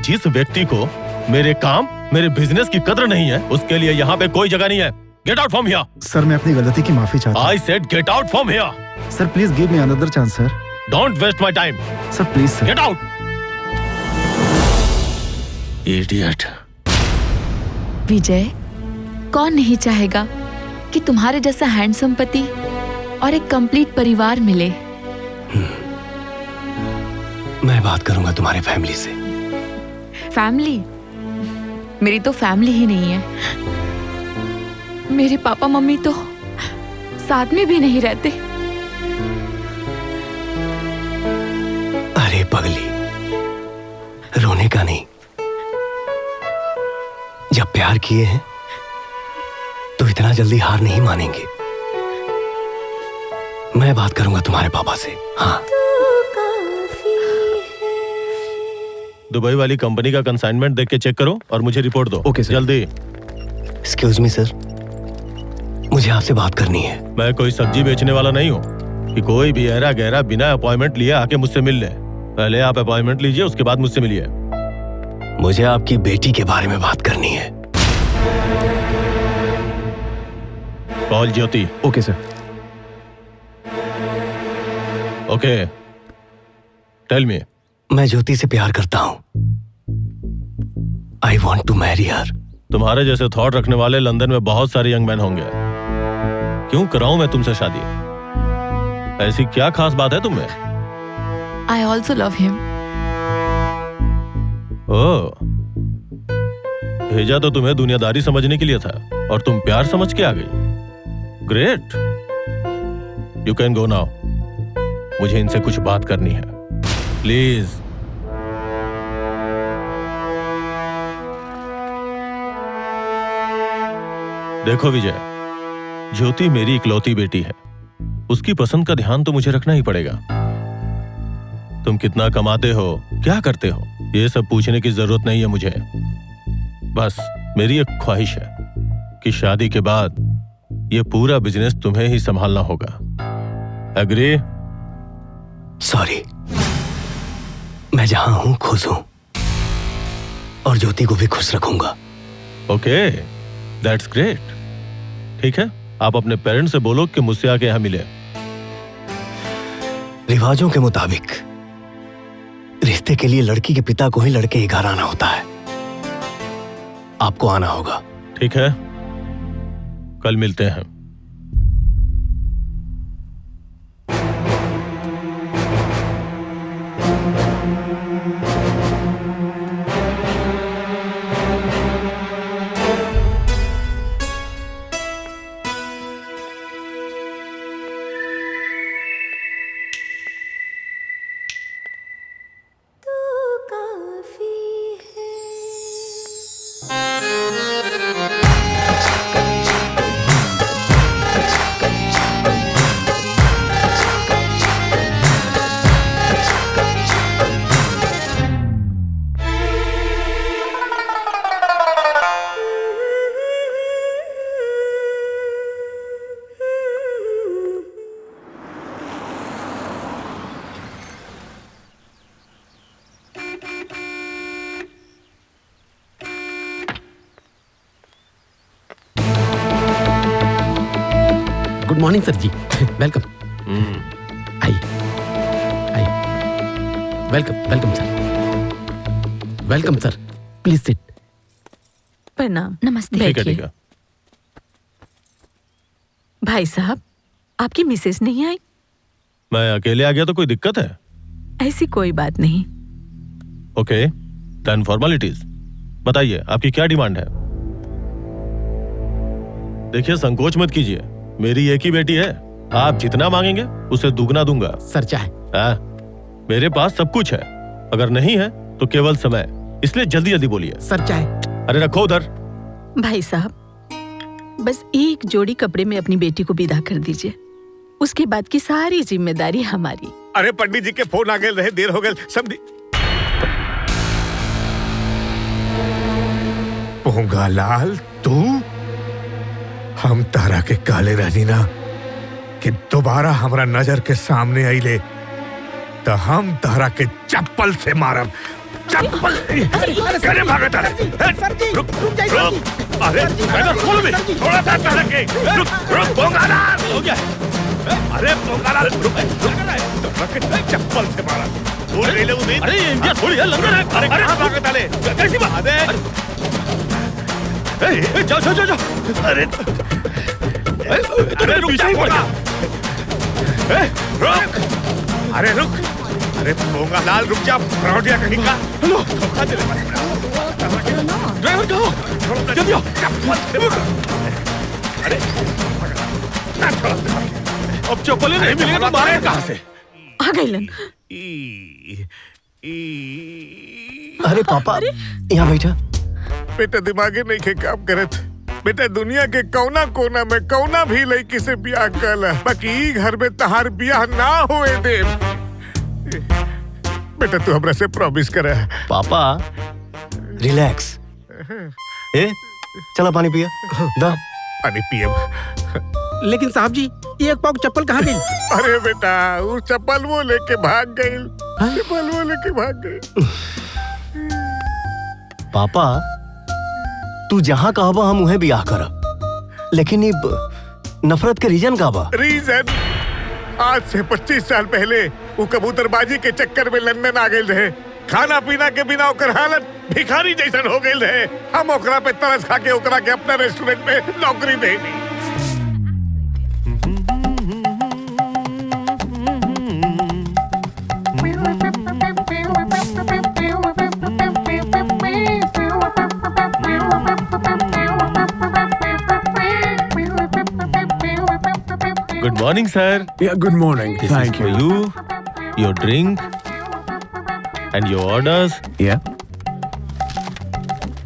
जिस व्यक्ति को मेरे काम, मेरे बिजनेस की कदर नहीं है, उसके लिए यहाँ पे कोई जगह नहीं है। Get out from here. Sir मैं अपनी गलती की माफी चाहता हूँ। I said get out from here. Sir please give me another chance sir. Don't waste my time. Sir please sir. Get out. Idiot. Vijay, कौन नहीं चाहेगा कि तुम्हारे जैसा हैंडसम पति और एक कंप्लीट परिवार मिले। मैं बात करूंगा तुम्हारे फैमिली से। फैमिली? मेरी तो फैमिली ही नहीं है। मेरे पापा मम्मी तो साथ में भी नहीं रहते। अरे पगली, रोने का नहीं। जब प्यार किए हैं तो इतना जल्दी हार नहीं मानेंगे। मैं बात करूंगा तुम्हारे पापा से। हाँ। दुबई वाली कंपनी का कंसाइनमेंट देख के चेक करो और मुझे रिपोर्ट दो। Okay sir. जल्दी। एक्सक्यूज मी सर, मुझे आपसे बात करनी है। मैं कोई सब्जी बेचने वाला नहीं हूँ कि कोई भी ऐरा गहरा बिना अपॉइंटमेंट लिए आके मुझसे मिल ले। पहले आप अपॉइंटमेंट लीजिए, उसके बाद मुझसे मिलिए। मुझे आपकी बेटी के बारे में बात करनी है। Call Jyoti. Okay sir. Okay, tell me. मैं ज्योति से प्यार करता हूँ। I want to marry her. तुम्हारे जैसे थॉट रखने वाले लंदन में बहुत सारे यंग मैन होंगे। क्यों कराऊं मैं तुमसे शादी? ऐसी क्या खास बात है तुम में? I also love him. ओह, भेजा तो तुम्हें दुनियादारी समझने के लिए था और तुम प्यार समझ के आ गई। Great. You can go now. मुझे इनसे कुछ बात करनी है, प्लीज। देखो विजय, ज्योति मेरी इकलौती बेटी है। उसकी पसंद का ध्यान तो मुझे रखना ही पड़ेगा। तुम कितना कमाते हो, क्या करते हो, ये सब पूछने की जरूरत नहीं है मुझे। बस मेरी एक ख्वाहिश है कि शादी के बाद ये पूरा बिजनेस तुम्हें ही संभालना होगा। एग्री? सॉरी, मैं जहां हूं खुश हूं और ज्योति को भी खुश रखूंगा। Okay, that's great. ठीक है, आप अपने पेरेंट्स से बोलो कि मुझसे आके यहां मिले। रिवाजों के मुताबिक रिश्ते के लिए लड़की के पिता को ही लड़के के घर आना होता है। आपको आना होगा। ठीक है, कल मिलते हैं। गुड मॉर्निंग सर जी। वेलकम। आइए आइए। Welcome welcome sir. Welcome sir, please sit. प्रणाम। नमस्ते। ठीक है, ठीक है। भाई साहब, आपकी मिसेज नहीं आई? मैं अकेले आ गया तो कोई दिक्कत है? ऐसी कोई बात नहीं। Okay, then formalities. बताइए आपकी क्या डिमांड है? देखिए, संकोच मत कीजिए, मेरी एक ही बेटी है। आप जितना मांगेंगे उसे दुगना दूंगा। सर चाहे? मेरे पास सब कुछ है, अगर नहीं है तो केवल समय, इसलिए जल्दी जल्दी बोलिए। सर चाहे? अरे रखो उधर। भाई साहब, बस एक जोड़ी कपड़े में अपनी बेटी को विदा कर दीजिए, उसके बाद की सारी जिम्मेदारी हमारी। अरे पंडित जी के फोन आ गए रहे, देर हो गए। सब पोंगालाल तू, हम तारा के काले रहनी ना कि दोबारा हमरा नजर के सामने आईले तो हम तारा के चप्पल से मारब। चप्पल करे भागत है। रुक अरे खोल में थोड़ा सा तारा के रुक पोंगालाल हो गया। अरे पोंगालाल रुक चप्पल से मारा। अरे इंडिया थोड़ी है लंदन है। अरे कहां भागत आले कैसी बात है? जाओ अरे अरे रुक रुक अरे रुक अरे पोंगालाल रुक जा। फ्रॉडिया कहीं का। हेलो धोखा दे रहे ड्राइवर कहो जल्दी आओ। अरे अब चप्पल नहीं मिलेगा तो मारे कहां से? आ गई लन। अरे पापा यहाँ बैठा। बेटा दिमागे नहीं के काम करत। बेटा दुनिया के कौना कोना में कौना भी लड़की से ब्याह कर बाकी ई घर में तहार ब्याह ना होए दे। बेटा तू हमरा से प्रॉमिस करे। पापा रिलैक्स। ए चला पानी पिया। दा पानी पिए। लेकिन साहब जी ये एक पाव चप्पल कहाँ गई? अरे बेटा वो चप्पल वो लेके भाग गई। चप्पल वो लेके भाग गई। पापा तू जहाँ कहबा हम उहे ब्याह करब, लेकिन अब नफरत के रीजन का बा? रीजन आज से 25 साल पहले वो कबूतरबाजी के चक्कर में लंदन आ गए रहे। खाना पीना के बिना ओकर हालत भिखारी जैसन हो गई रहे। हम ओकरा पे तरस खा के ओकरा के अपना रेस्टोरेंट में नौकरी दे दी। Good morning, sir. Yeah, good morning. This Thank is for you. you, your drink, and your orders. Yeah.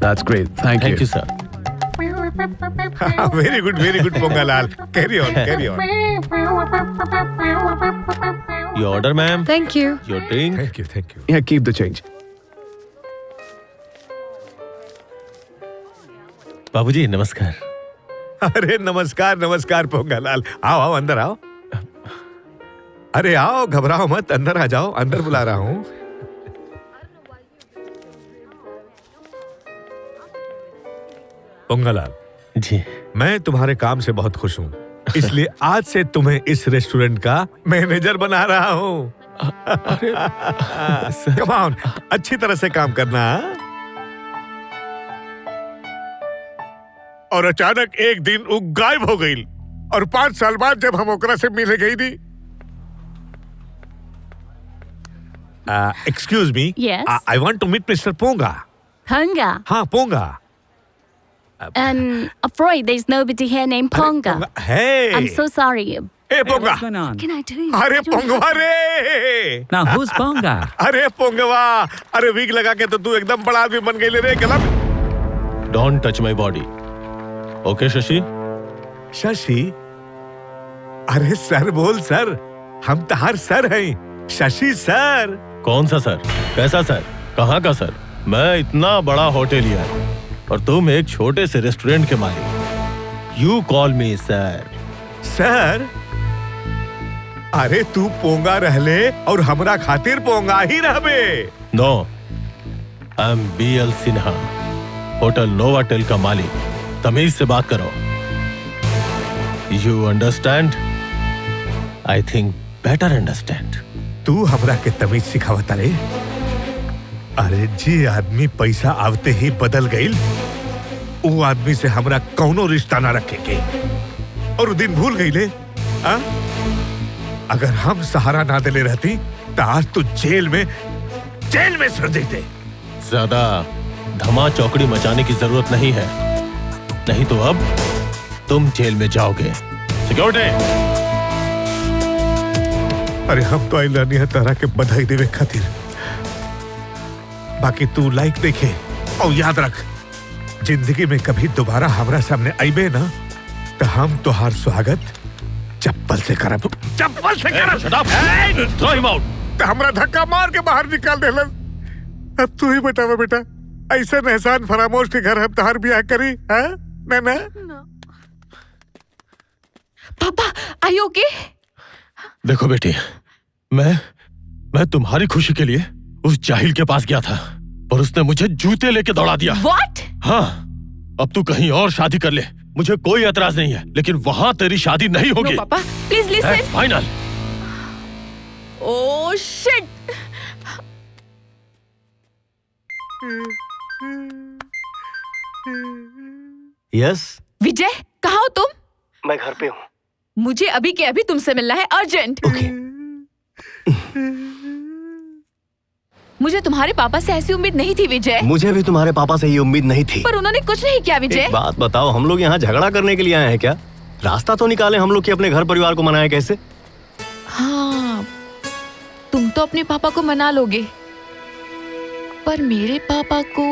That's great. Thank you. Thank you, sir. Very good, Pongalal. Carry on. Your order, ma'am. Thank you. Your drink. Thank you. Yeah, keep the change. बाबूजी नमस्कार। अरे नमस्कार पोंगालाल। आओ अंदर आओ। अरे आओ घबराओ मत, अंदर आ जाओ। अंदर बुला रहा हूँ। पोंगालाल जी मैं तुम्हारे काम से बहुत खुश हूँ, इसलिए आज से तुम्हें इस रेस्टोरेंट का मैनेजर बना रहा हूँ। कम ऑन, अच्छी तरह से काम करना। और अचानक एक दिन वो गायब हो गई और 5 साल बाद जब हम ओकरा से मिले गई थी। Excuse me. Yes. I want to meet mister Ponga. Ponga. हाँ पोंगा। And afraid there's nobody here named Ponga. Hey. I'm so sorry. ए पोंगा। Can I do? अरे पोंगवा रे। Now who's Ponga? अरे पोंगवा, अरे विग लगा के तो तू एकदम बड़ा आदमी बन गई रे। गलत। Don't touch my body. Okay, Shashi? Shashi? अरे सर बोल सर, हम तहार सर हैं। शशि सर। कौन सा सर? कैसा सर? कहाँ का सर? मैं इतना बड़ा होटलिया और तुम एक छोटे से रेस्टोरेंट के मालिक। You call me sir. Sir? अरे तू पोंगा रहले और हमरा खातिर पोंगा ही रहबे। No. I'm BL Sinha, hotel Novotel का मालिक। तमीज से बात करो। You understand? I think better understand. तू हमरा के तमीज सिखावता रे। अरे जी आदमी पैसा आवते ही बदल गई, वो आदमी से हमरा कौनो रिश्ता ना रखे के। और दिन भूल गई ले। अगर हम सहारा ना देले रहती तो आज तू जेल में सड़ देते। ज्यादा धमा चौकड़ी मचाने की जरूरत नहीं है, नहीं तो अब तुम जेल में जाओगे। सिक्योरिटी। अरे हम तो आइलानी है तारा के बधाई देवे खातिर, बाकी तू लाइक देखे और याद रख, जिंदगी में कभी दोबारा हमरा सामने आईबे ना तो हम तोहार स्वागत चप्पल से करब। चप्पल से करब। Shut up. Throw him out. तो हमरा धक्का मार के बाहर निकाल देलन। अब तू ही बतावा बेटा, ऐसे एहसान फरामोश के घर हम तहार ब्याह करी है ना? पापा आर यू ओके? देखो बेटी, मैं तुम्हारी खुशी के लिए उस जाहिल के पास गया था, पर उसने मुझे जूते लेके दौड़ा दिया। What? हाँ, अब तू कहीं और शादी कर ले, मुझे कोई एतराज नहीं है, लेकिन वहां तेरी शादी नहीं होगी। No, पापा, please listen. Final. Oh shit! Yes Vijay, कहाँ हो तुम? मैं घर पे हूँ। मुझे अभी के अभी तुमसे मिलना है, अर्जेंट। ओके। मुझे तुम्हारे पापा से ऐसी उम्मीद नहीं थी विजय। मुझे भी तुम्हारे पापा से ये उम्मीद नहीं थी। पर उन्होंने कुछ नहीं किया विजय। एक बात बताओ, हम लोग यहाँ झगड़ा करने के लिए आए हैं क्या? रास्ता तो निकाले हम लोग कि अपने घर परिवार को मनाए कैसे? हाँ, तुम तो अपने पापा को मना लोगे, पर मेरे पापा को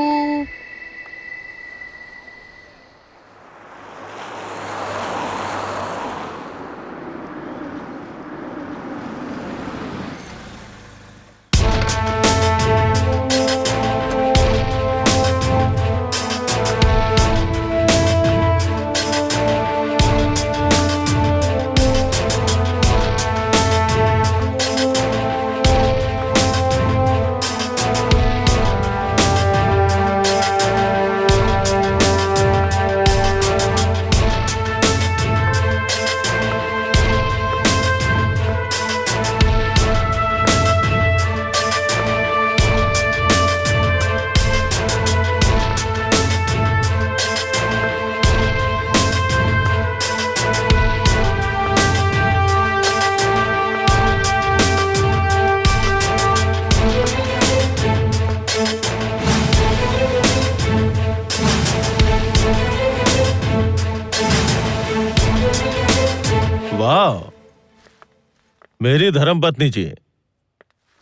मेरी धर्मपत्नी जी,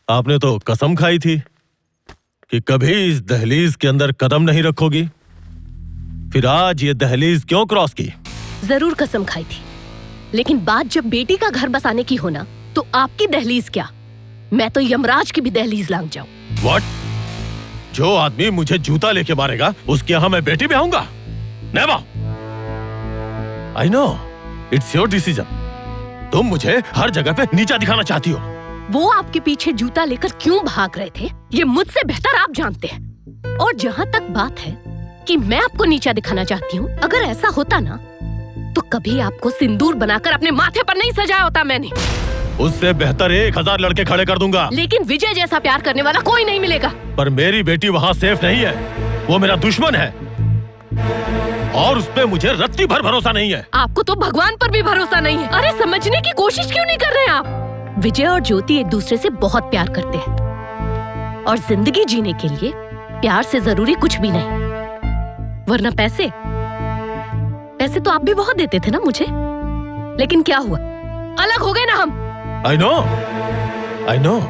आपने तो कसम खाई थी कि कभी इस दहलीज के अंदर कदम नहीं रखोगी, फिर आज ये दहलीज क्यों क्रॉस की? जरूर कसम खाई थी, लेकिन बात जब बेटी का घर बसाने की होना तो आपकी दहलीज क्या, मैं तो यमराज की भी दहलीज लांग जाऊं। What? जो आदमी मुझे जूता लेके मारेगा उसके यहाँ मैं बेटी भी आऊंगा? Never! I know, it's your decision. तुम मुझे हर जगह पे नीचा दिखाना चाहती हो। वो आपके पीछे जूता लेकर क्यों भाग रहे थे, ये मुझसे बेहतर आप जानते हैं। और जहाँ तक बात है कि मैं आपको नीचा दिखाना चाहती हूँ, अगर ऐसा होता ना तो कभी आपको सिंदूर बनाकर अपने माथे पर नहीं सजाया होता मैंने। उससे बेहतर 1000 लड़के खड़े कर दूंगा, लेकिन विजय जैसा प्यार करने वाला कोई नहीं मिलेगा। पर मेरी बेटी वहाँ सेफ नहीं है, वो मेरा दुश्मन है और उस पे मुझे रत्ती भर भरोसा नहीं है। आपको तो भगवान पर भी भरोसा नहीं है। अरे समझने की कोशिश क्यों नहीं कर रहे हैं आप? विजय और ज्योति एक दूसरे से बहुत प्यार करते हैं और जिंदगी जीने के लिए प्यार से जरूरी कुछ भी नहीं, वरना पैसे तो आप भी बहुत देते थे ना मुझे, लेकिन क्या हुआ, अलग हो गए ना हम। I know,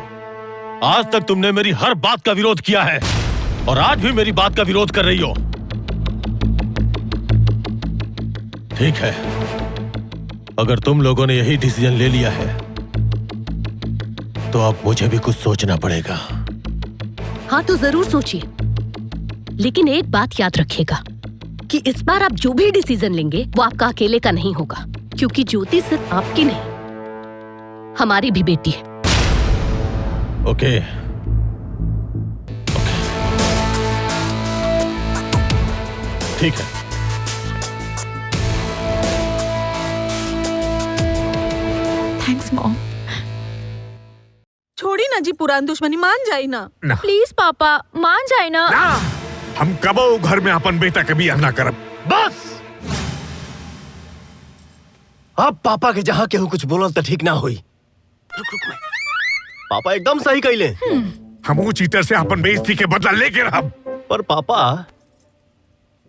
आज तक तुमने मेरी हर बात का विरोध किया है और आज भी मेरी बात का विरोध कर रही हो। ठीक है, अगर तुम लोगों ने यही डिसीजन ले लिया है तो अब मुझे भी कुछ सोचना पड़ेगा। हाँ तो जरूर सोचिए, लेकिन एक बात याद रखिएगा कि इस बार आप जो भी डिसीजन लेंगे वो आपका अकेले का नहीं होगा, क्योंकि ज्योति सिर्फ आपकी नहीं, हमारी भी बेटी है। ओके। ठीक है। Thanks mom. छोड़ी ना जी पुरानी दुश्मनी, मान जाए ना। प्लीज पापा मान जाए ना। हम कबो घर में अपन बेटा कभी ना करब। बस अब पापा के जहाँ केहू कुछ बोलल तो ठीक ना हुई। रुक मैं। पापा एकदम सही कहले। हम चीटर से अपन बेइज्जती के बदला लेके रहब। पर पापा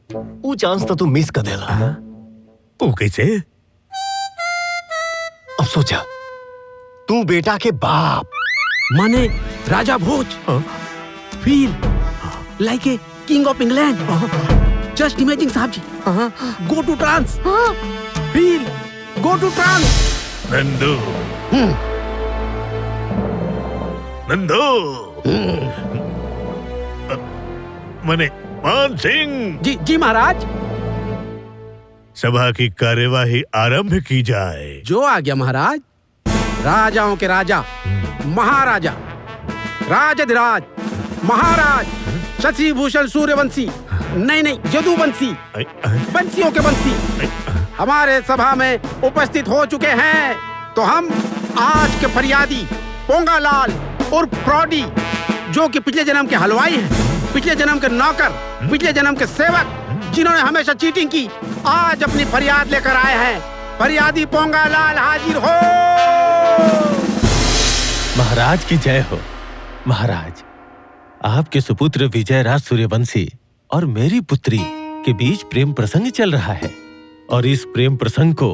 वो चांस तो तू मिस कर देला। वो कैसे? अब सोचा, तू बेटा के बाप माने Raja Bhoj, feel like a king of England. Just imagine साहब जी, go to trance, feel go to trance. Nandu, Nandu, मने मान सिंह। जी महाराज। सभा की कार्यवाही आरंभ की जाए। जो आ गया महाराज। राजाओं के राजा, महाराजा, राजाधिराज, महाराज, शशिभूषण सूर्यवंशी, नहीं यदुवंशी, वंशियों के वंशी हमारे सभा में उपस्थित हो चुके हैं। तो हम आज के फरियादी पोंगालाल और फ्रॉडी, जो कि पिछले जन्म के हलवाई हैं, पिछले जन्म के नौकर, पिछले जन्म के सेवक, जिन्होंने हमेशा चीटिंग की, आज अपनी फरियाद लेकर आए हैं। फरियादी पोंगालाल हाजिर हो। महाराज की जय हो। महाराज, आपके सुपुत्र विजयराज सूर्यवंशी और मेरी पुत्री के बीच प्रेम प्रसंग चल रहा है और इस प्रेम प्रसंग को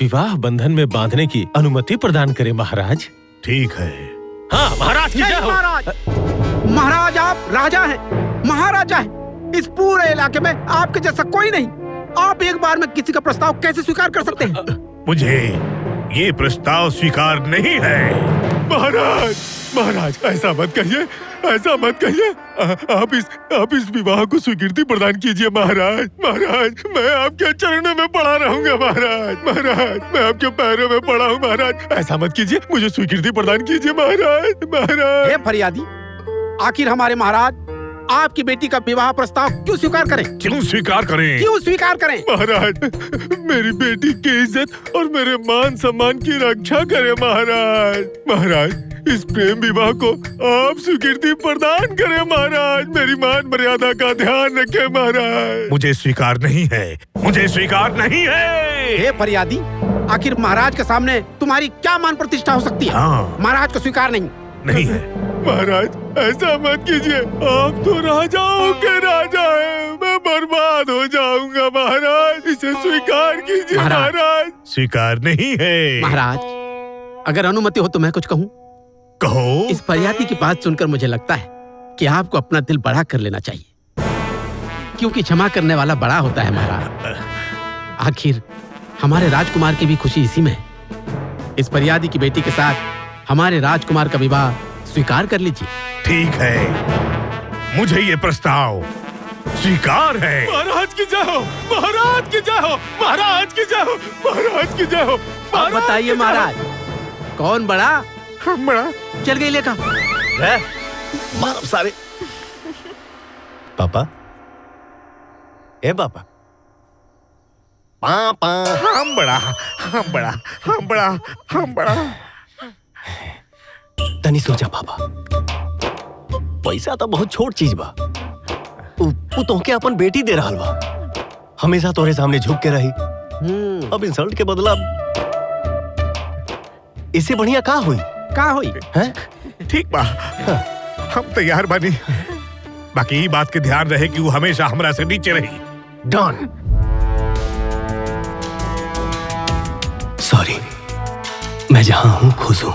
विवाह बंधन में बांधने की अनुमति प्रदान करें महाराज। ठीक है। हाँ महाराज की जय हो। महाराज आप राजा हैं, महाराजा हैं। इस पूरे इलाके में आपके जैसा कोई नहीं। आप एक बार में किसी का प्रस्ताव कैसे स्वीकार कर सकते हैं? मुझे ये प्रस्ताव स्वीकार नहीं है। महाराज ऐसा मत कहिए, ऐसा मत कहिए। आप इस विवाह को स्वीकृति प्रदान कीजिए महाराज। महाराज मैं आपके चरणों में पड़ा रहूंगा महाराज मैं आपके पैरों में पड़ा हूँ महाराज। ऐसा मत कीजिए, मुझे स्वीकृति प्रदान कीजिए महाराज। हे फरियादी, आखिर हमारे महाराज आपकी बेटी का विवाह प्रस्ताव क्यों स्वीकार करें? क्यों स्वीकार करें? महाराज मेरी बेटी की इज्जत और मेरे मान सम्मान की रक्षा करें महाराज इस प्रेम विवाह को आप स्वीकृति प्रदान करें महाराज। मेरी मान मर्यादा का ध्यान रखें महाराज। मुझे स्वीकार नहीं है। हे फरियादी, आखिर महाराज के सामने तुम्हारी क्या मान प्रतिष्ठा हो सकती है? महाराज को स्वीकार नहीं है। महाराज ऐसा मत कीजिए, आप तो राजाओं के राजा हैं, मैं बर्बाद हो जाऊंगा महाराज। इसे स्वीकार कीजिए महाराज। स्वीकार नहीं है। महाराज अगर अनुमति हो तो मैं कुछ कहूँ? कहो। इस फरियादी की बात सुनकर मुझे लगता है कि आपको अपना दिल बड़ा कर लेना चाहिए, क्योंकि क्षमा करने वाला बड़ा होता है महाराज। आखिर हमारे राजकुमार की भी खुशी इसी में है। इस फरियादी की बेटी के साथ हमारे राजकुमार का विवाह स्वीकार कर लीजिए। ठीक है, मुझे ये प्रस्ताव स्वीकार है। महाराज की जय हो, महाराज की जय हो, महाराज की जय हो, महाराज की जय हो। आप बताइए महाराज, कौन बड़ा? हम बड़ा। चल गई लेखा। मारो सारे। पापा, ए पापा। पापा। हम बड़ा। तनी सोचा पापा, पैसा तो बहुत छोट चीज बा। उ तोहके अपन बेटी दे रहल बा, हमेशा तोरे सामने झुक के रही। अब इंसल्ट के बदला इससे बढ़िया का हुई? ठीक बा, हम तैयार बानी। बाकी बात के ध्यान रहे कि वो हमेशा हमरा से नीचे रही। डन। सॉरी, मैं जहां हूं खुश हूं।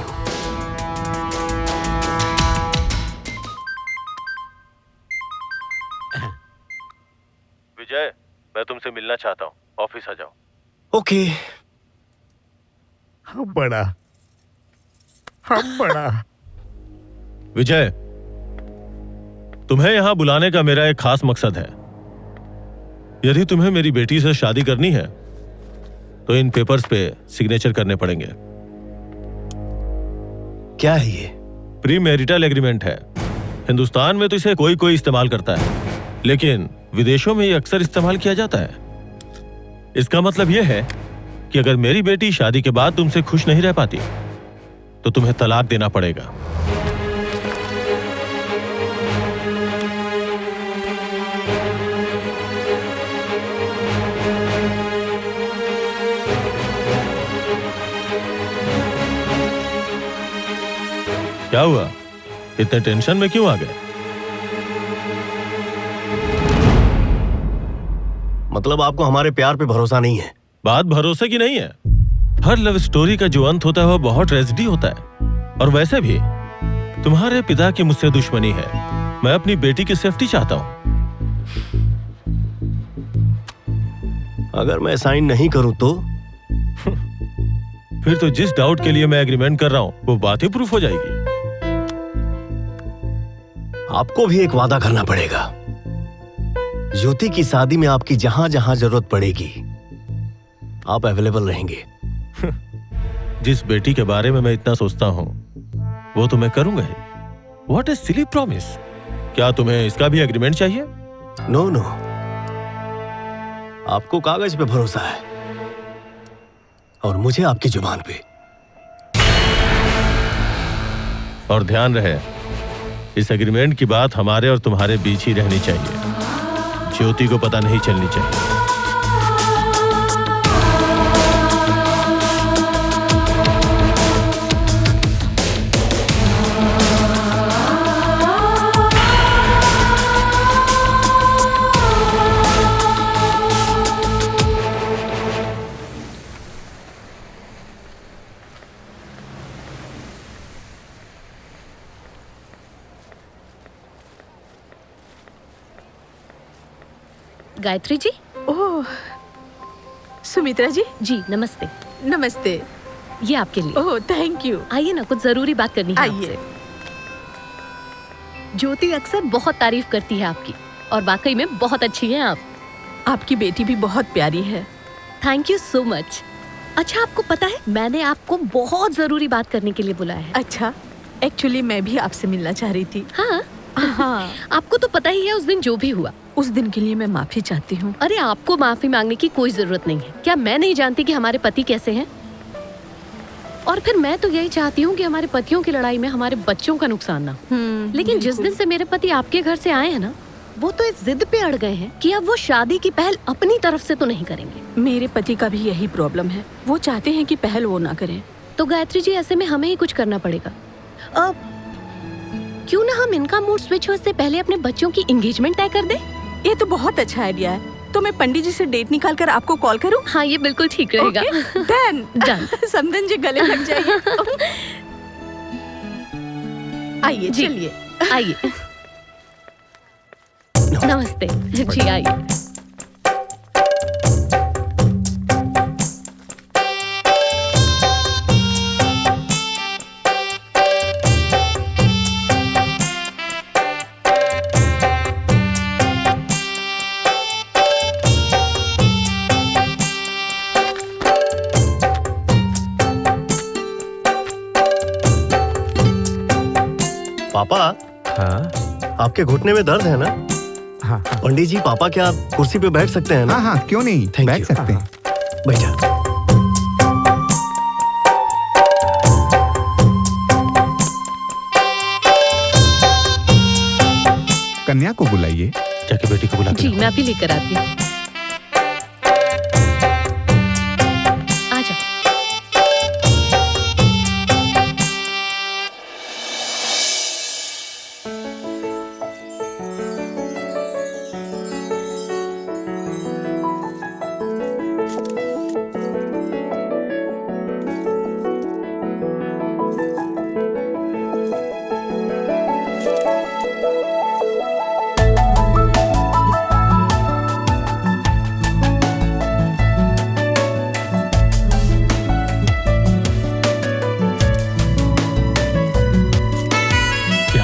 विजय, मैं तुमसे मिलना चाहता हूँ, ऑफिस आ जाओ। ओके। हम बड़ा। विजय, तुम्हें यहाँ बुलाने का मेरा एक खास मकसद है। यदि तुम्हें मेरी बेटी से शादी करनी है तो इन पेपर्स पे सिग्नेचर करने पड़ेंगे। क्या है ये? प्री मैरिटल एग्रीमेंट है। हिंदुस्तान में तो इसे कोई इस्तेमाल करता है, लेकिन विदेशों में ये अक्सर इस्तेमाल किया जाता है। इसका मतलब यह है कि अगर मेरी बेटी शादी के बाद तुमसे खुश नहीं रह पाती तो तुम्हें तलाक देना पड़ेगा। क्या हुआ? इतने टेंशन में क्यों आ गए? मतलब आपको हमारे प्यार पे भरोसा नहीं है? बात भरोसे की नहीं है। हर लव स्टोरी का जो अंत होता है वो बहुत ट्रेजेडी होता है। और वैसे भी तुम्हारे पिता की मुझसे दुश्मनी है। मैं अपनी बेटी की सेफ्टी चाहता हूं। अगर मैं साइन नहीं करूं तो? फिर तो जिस डाउट के लिए मैं एग्रीमेंट कर रहा हूं वो बात ही प्रूफ हो जाएगी। आपको भी एक वादा करना पड़ेगा। ज्योति की शादी में आपकी जहां जहां जरूरत पड़ेगी आप अवेलेबल रहेंगे। जिस बेटी के बारे में मैं इतना सोचता हूँ वो तो मैं करूंगा ही। What a silly promise! क्या तुम्हें इसका भी एग्रीमेंट चाहिए? नो नो, आपको कागज पे भरोसा है और मुझे आपकी जुबान पे। और ध्यान रहे, इस एग्रीमेंट की बात हमारे और तुम्हारे बीच ही रहनी चाहिए, ज्योति को पता नहीं चलनी चाहिए। गायत्री जी। ओह, सुमित्रा जी। जी नमस्ते। नमस्ते। ये आपके लिए। Oh thank you. आइए ना, कुछ जरूरी बात करनी है आइए। आपसे। ज्योति अक्सर बहुत तारीफ करती है आपकी, और वाकई में बहुत अच्छी हैं आप। आपकी बेटी भी बहुत प्यारी है। Thank you so much. अच्छा, आपको पता है मैंने आपको बहुत जरूरी बात करने के लिए बुलाया है। अच्छा, एक्चुअली मैं भी आपसे मिलना चाह रही थी। हाँ हाँ। आपको तो पता ही है उस दिन जो भी हुआ। उस दिन के लिए मैं माफी चाहती हूँ। अरे आपको माफी मांगने की कोई जरूरत नहीं है। क्या मैं नहीं जानती कि हमारे पति कैसे हैं? और फिर मैं तो यही चाहती हूँ कि हमारे पतियों की लड़ाई में हमारे बच्चों का नुकसान ना हो। लेकिन जिस दिन से मेरे पति आपके घर से आए हैं ना, वो तो इस जिद पे अड़ गए हैं कि अब वो शादी की पहल अपनी तरफ से तो नहीं करेंगे। मेरे पति का भी यही प्रॉब्लम है, वो चाहते हैं कि पहल वो ना करें। तो गायत्री जी, ऐसे में हमें ही कुछ करना पड़ेगा। अब क्यों ना हम इनका मूड स्विच हो, इससे पहले अपने बच्चों की एंगेजमेंट तय कर दे। ये तो बहुत अच्छा आइडिया है। तो मैं पंडित जी से डेट निकाल कर आपको कॉल करूं? हाँ, ये बिल्कुल ठीक रहेगा। Done done. समधन जी गले लग जाइए। आइए जी, चलिए। आइए। नमस्ते जी, आइए। पापा। हाँ? आपके घुटने में दर्द है ना? हाँ। पंडित जी, पापा क्या आप कुर्सी पे बैठ सकते हैं ना? हाँ हाँ, क्यों नहीं, बैठ सकते हैं। बैठा। कन्या को बुलाइए। जाके बेटी को बुला के जी, मैं अभी लेकर आती हूँ। आजा।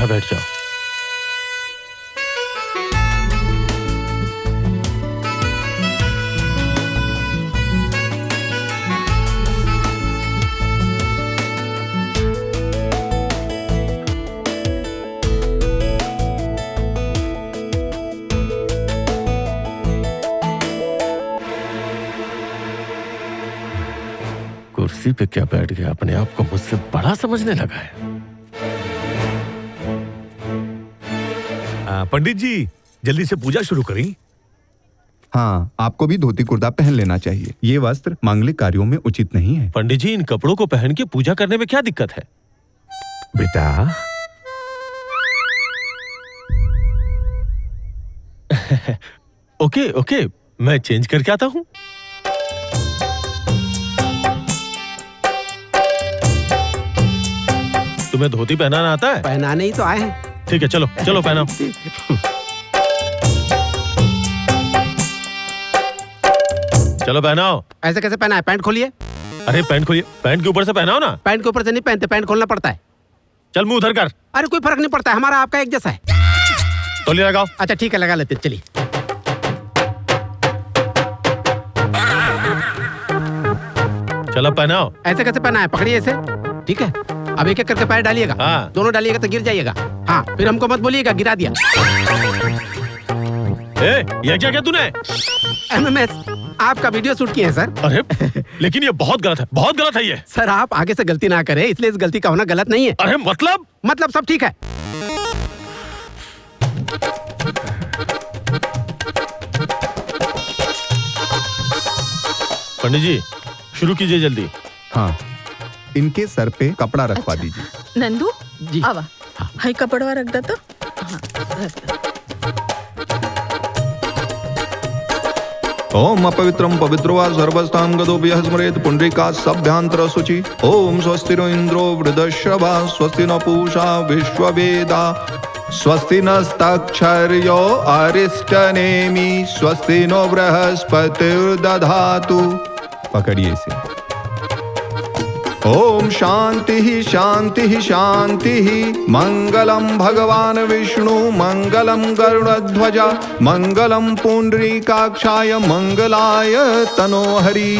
बैठ जाओ। कुर्सी पे क्या बैठ गया, अपने आप को मुझसे बड़ा समझने लगा है। पंडित जी, जल्दी से पूजा शुरू करें। हाँ, आपको भी धोती कुर्ता पहन लेना चाहिए। ये वस्त्र मांगलिक कार्यों में उचित नहीं है। पंडित जी, इन कपड़ों को पहन के पूजा करने में क्या दिक्कत है? बेटा, ओके ओके, मैं चेंज करके आता हूं। तुम्हें धोती पहनाना आता है? पहनाने ही तो आए हैं। ठीक है, चलो चलो पहनाओ। चलो पहनाओ। ऐसे कैसे पहना है? पैंट खोलिए। अरे पैंट खोलिए, पैंट के ऊपर से पहनाओ ना। पैंट के ऊपर से नहीं पहनते, पैंट खोलना पड़ता है। चल मुंह उधर कर। अरे कोई फर्क नहीं पड़ता, हमारा आपका एक जैसा है। तौलिया लगाओ। अच्छा ठीक है, लगा लेते, चलिए। चलो पहनाओ। ऐसे कैसे पहना है? पकड़िए ऐसे, ठीक है? अब एक एक करके पैर डालिएगा। हाँ। दोनों डालिएगा तो गिर जाइएगा। हाँ, फिर हमको मत बोलिएगा गिरा दिया। ये क्या तूने? MMS, आपका वीडियो शूट किए हैं सर। अरे लेकिन ये बहुत गलत है, बहुत गलत है ये। सर आप आगे से गलती ना करें, इसलिए इस गलती का होना गलत नहीं है। अरे मतलब सब ठीक है। पंडित जी शुरू कीजिए जल्दी। हाँ, इनके सर पे कपड़ा रखवा दीजिए। नंदू जी आवा, हाई कपड़वा रख दो तो। हाँ, रख दो। ओम अपवित्रम पवित्रो सर्वस्थान गदोभ्यः स्मरेत् पुंडरीकात् सभ्यांतर शुचि। ओम स्वस्तिरो इंद्रो वृद्धश्रवा स्वस्ति न पूषा विश्ववेदा स्वस्ति नस्तक्षर्यो अरिष्टनेमि स्वस्ति नो बृहस्पतिर्दधातु। पकड़िए इसे। ओम शांति शांति शांति। मंगलम भगवान विष्णु मंगलम गरुड़ध्वजा मंगलम पुंडरीकाक्षाय मंगलाय तनोहरि।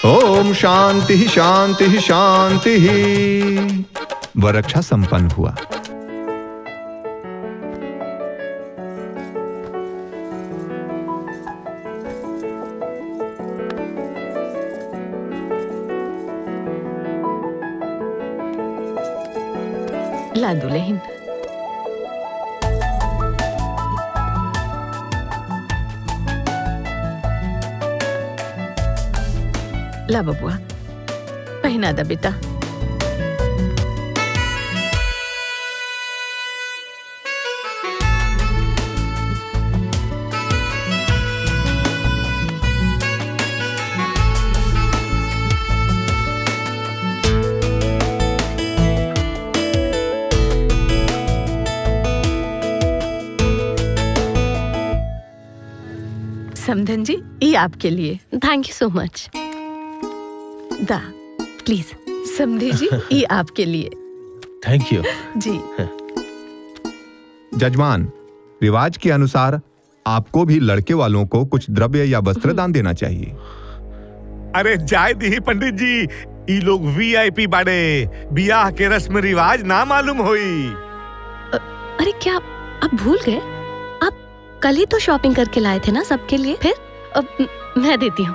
ओम शांति शांति शांति। वरक्षा संपन्न हुआ। ला दुल्हन। ला बबुआ, पहना दा बेटा। समधन जी, ये आपके लिए। Thank you so much. दा प्लीज। समधे जी, ये आपके लिए। थैंक यू जी। जजमान, रिवाज के अनुसार आपको भी लड़के वालों को कुछ द्रव्य या वस्त्र दान देना चाहिए। अरे जाय दी पंडित जी, ई लोग VIP बाड़े, बियाह के रस्म रिवाज ना मालूम होई। अरे क्या आप भूल गए? आप कल ही तो शॉपिंग करके लाए थे ना सबके लिए। फिर अब मैं देती हूँ,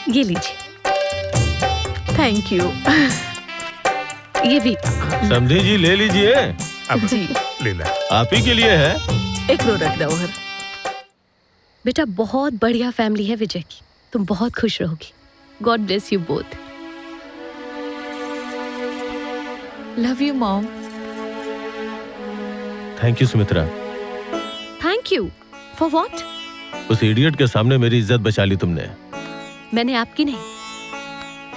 ये लीजिए। Thank you. ये भी। समधी जी ले लीजिए। अब जी ले ला। आप ही के लिए है। एक रो रख दो उधर। बेटा बहुत बढ़िया फैमिली है विजय की, तुम बहुत खुश रहोगी। God bless you both. Love you mom. Thank you Sumitra. Thank you for what? उस इडियट के सामने मेरी इज्जत बचा ली तुमने। मैंने आपकी नहीं,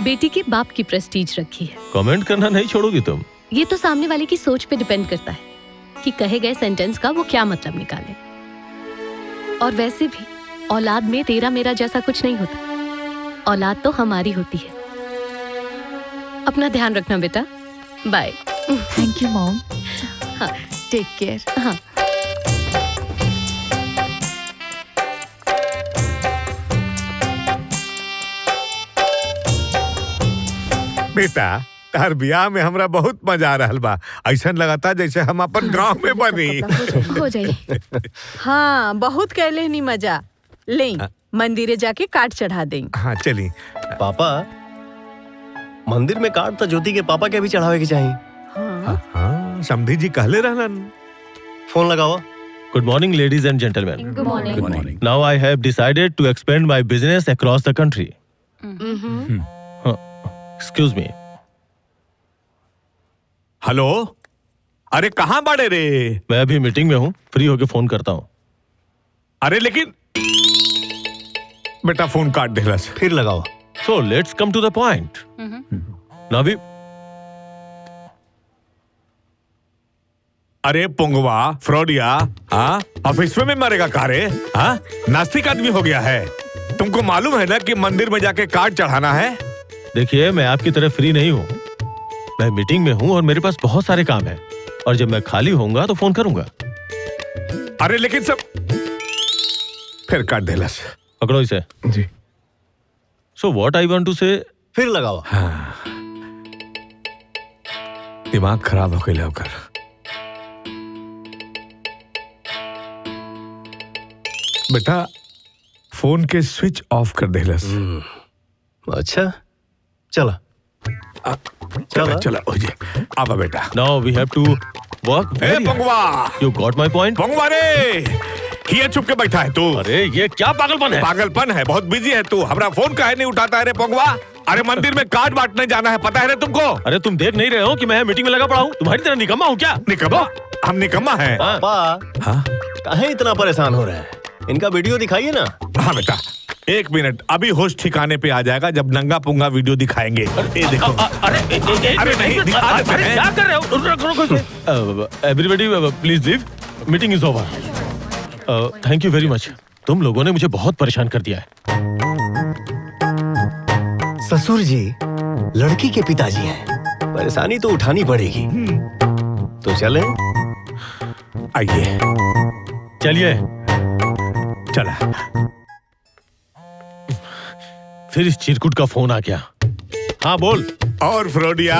बेटी के बाप की प्रेस्टीज रखी है। कमेंट करना नहीं छोड़ोगी तुम? ये तो सामने वाले की सोच पे डिपेंड करता है कि कहे गए सेंटेंस का वो क्या मतलब निकाले। और वैसे भी औलाद में तेरा मेरा जैसा कुछ नहीं होता, औलाद तो हमारी होती है। अपना ध्यान रखना बेटा। बाय। Thank you mom. हाँ, टेक केयर। हाँ। बेटा तार बियाह में हमरा बहुत मजा आ रहल बा। ऐसा लगाता जैसे हम अपन गांव में बनी। हो जाइए। हाँ, बहुत कहले नहीं मजा। ले मंदिरे जाके काट चढ़ा दें। हाँ चली। पापा, मंदिर में कार्ड तो ज्योति के पापा के भी चढ़ावे के चाहिए। हाँ, समधी जी कहले रहलन। फोन लगाओ। Good morning, ladies and gentlemen. Good morning. Good morning. Now I have decided to expand my business across the country. Excuse me. Hello, अरे कहाँ बड़े रे? मैं अभी मीटिंग में हूँ, फ्री होके फोन करता हूँ। अरे लेकिन बेटा फोन काट दे। फिर लगाओ। So let's come to the point. नाभी, अरे पुंगवा फ्रॉडिया, हाँ ऑफिस में मरेगा कारे? हाँ नास्तिक आदमी हो गया है। तुमको मालूम है ना कि मंदिर में जाके कार्ड चढ़ाना है। देखिए मैं आपकी तरह फ्री नहीं हूँ, मैं मीटिंग में हूँ और मेरे पास बहुत सारे काम है, और जब मैं खाली होऊंगा तो फोन करूंगा। अरे लेकिन सब फिर काट देलस। पकड़ो इसे। जी। So what I want to say, फिर लगाओ। हाँ, दिमाग खराब हो गया होकर। बेटा फोन के स्विच ऑफ कर देलस। अच्छा चला चला चला हो जी। आवा बेटा। Now we have to work. ए पंगवा, यू गॉट माय पॉइंट। पंगवा रे, ये चुप के बैठा है तू। अरे ये क्या पागलपन है? पागलपन है, बहुत बिजी है तू। हमारा फोन काहे नहीं उठाता है रे पंगवा? अरे मंदिर में कार्ड बांटने जाना है, पता है रे तुमको? अरे तुम देख नहीं रहे हो कि मैं मीटिंग में लगा पड़ा हूँ? तुम्हारी तरह निकम्मा हूँ क्या? निकम्मा? हम निकम्मा हैं? पापा हाँ? काहे इतना परेशान हो रहे हैं? इनका वीडियो दिखाइए ना। हाँ बेटा, एक मिनट, अभी होश ठिकाने पे आ जाएगा जब नंगा पुंगा वीडियो दिखाएंगे। ये देखो। अरे नहीं, अरे क्या कर रहे हो? रुको इसे। Everybody please leave, meeting is over. Thank you very much. तुम लोगों ने मुझे बहुत परेशान कर दिया है। ससुर जी लड़की के पिताजी हैं, परेशानी तो उठानी पड़ेगी। तो चले? आइए। चलिए। चला। फिर इस चिरकुट का फोन आ गया। हाँ बोल। और फ्रोडिया,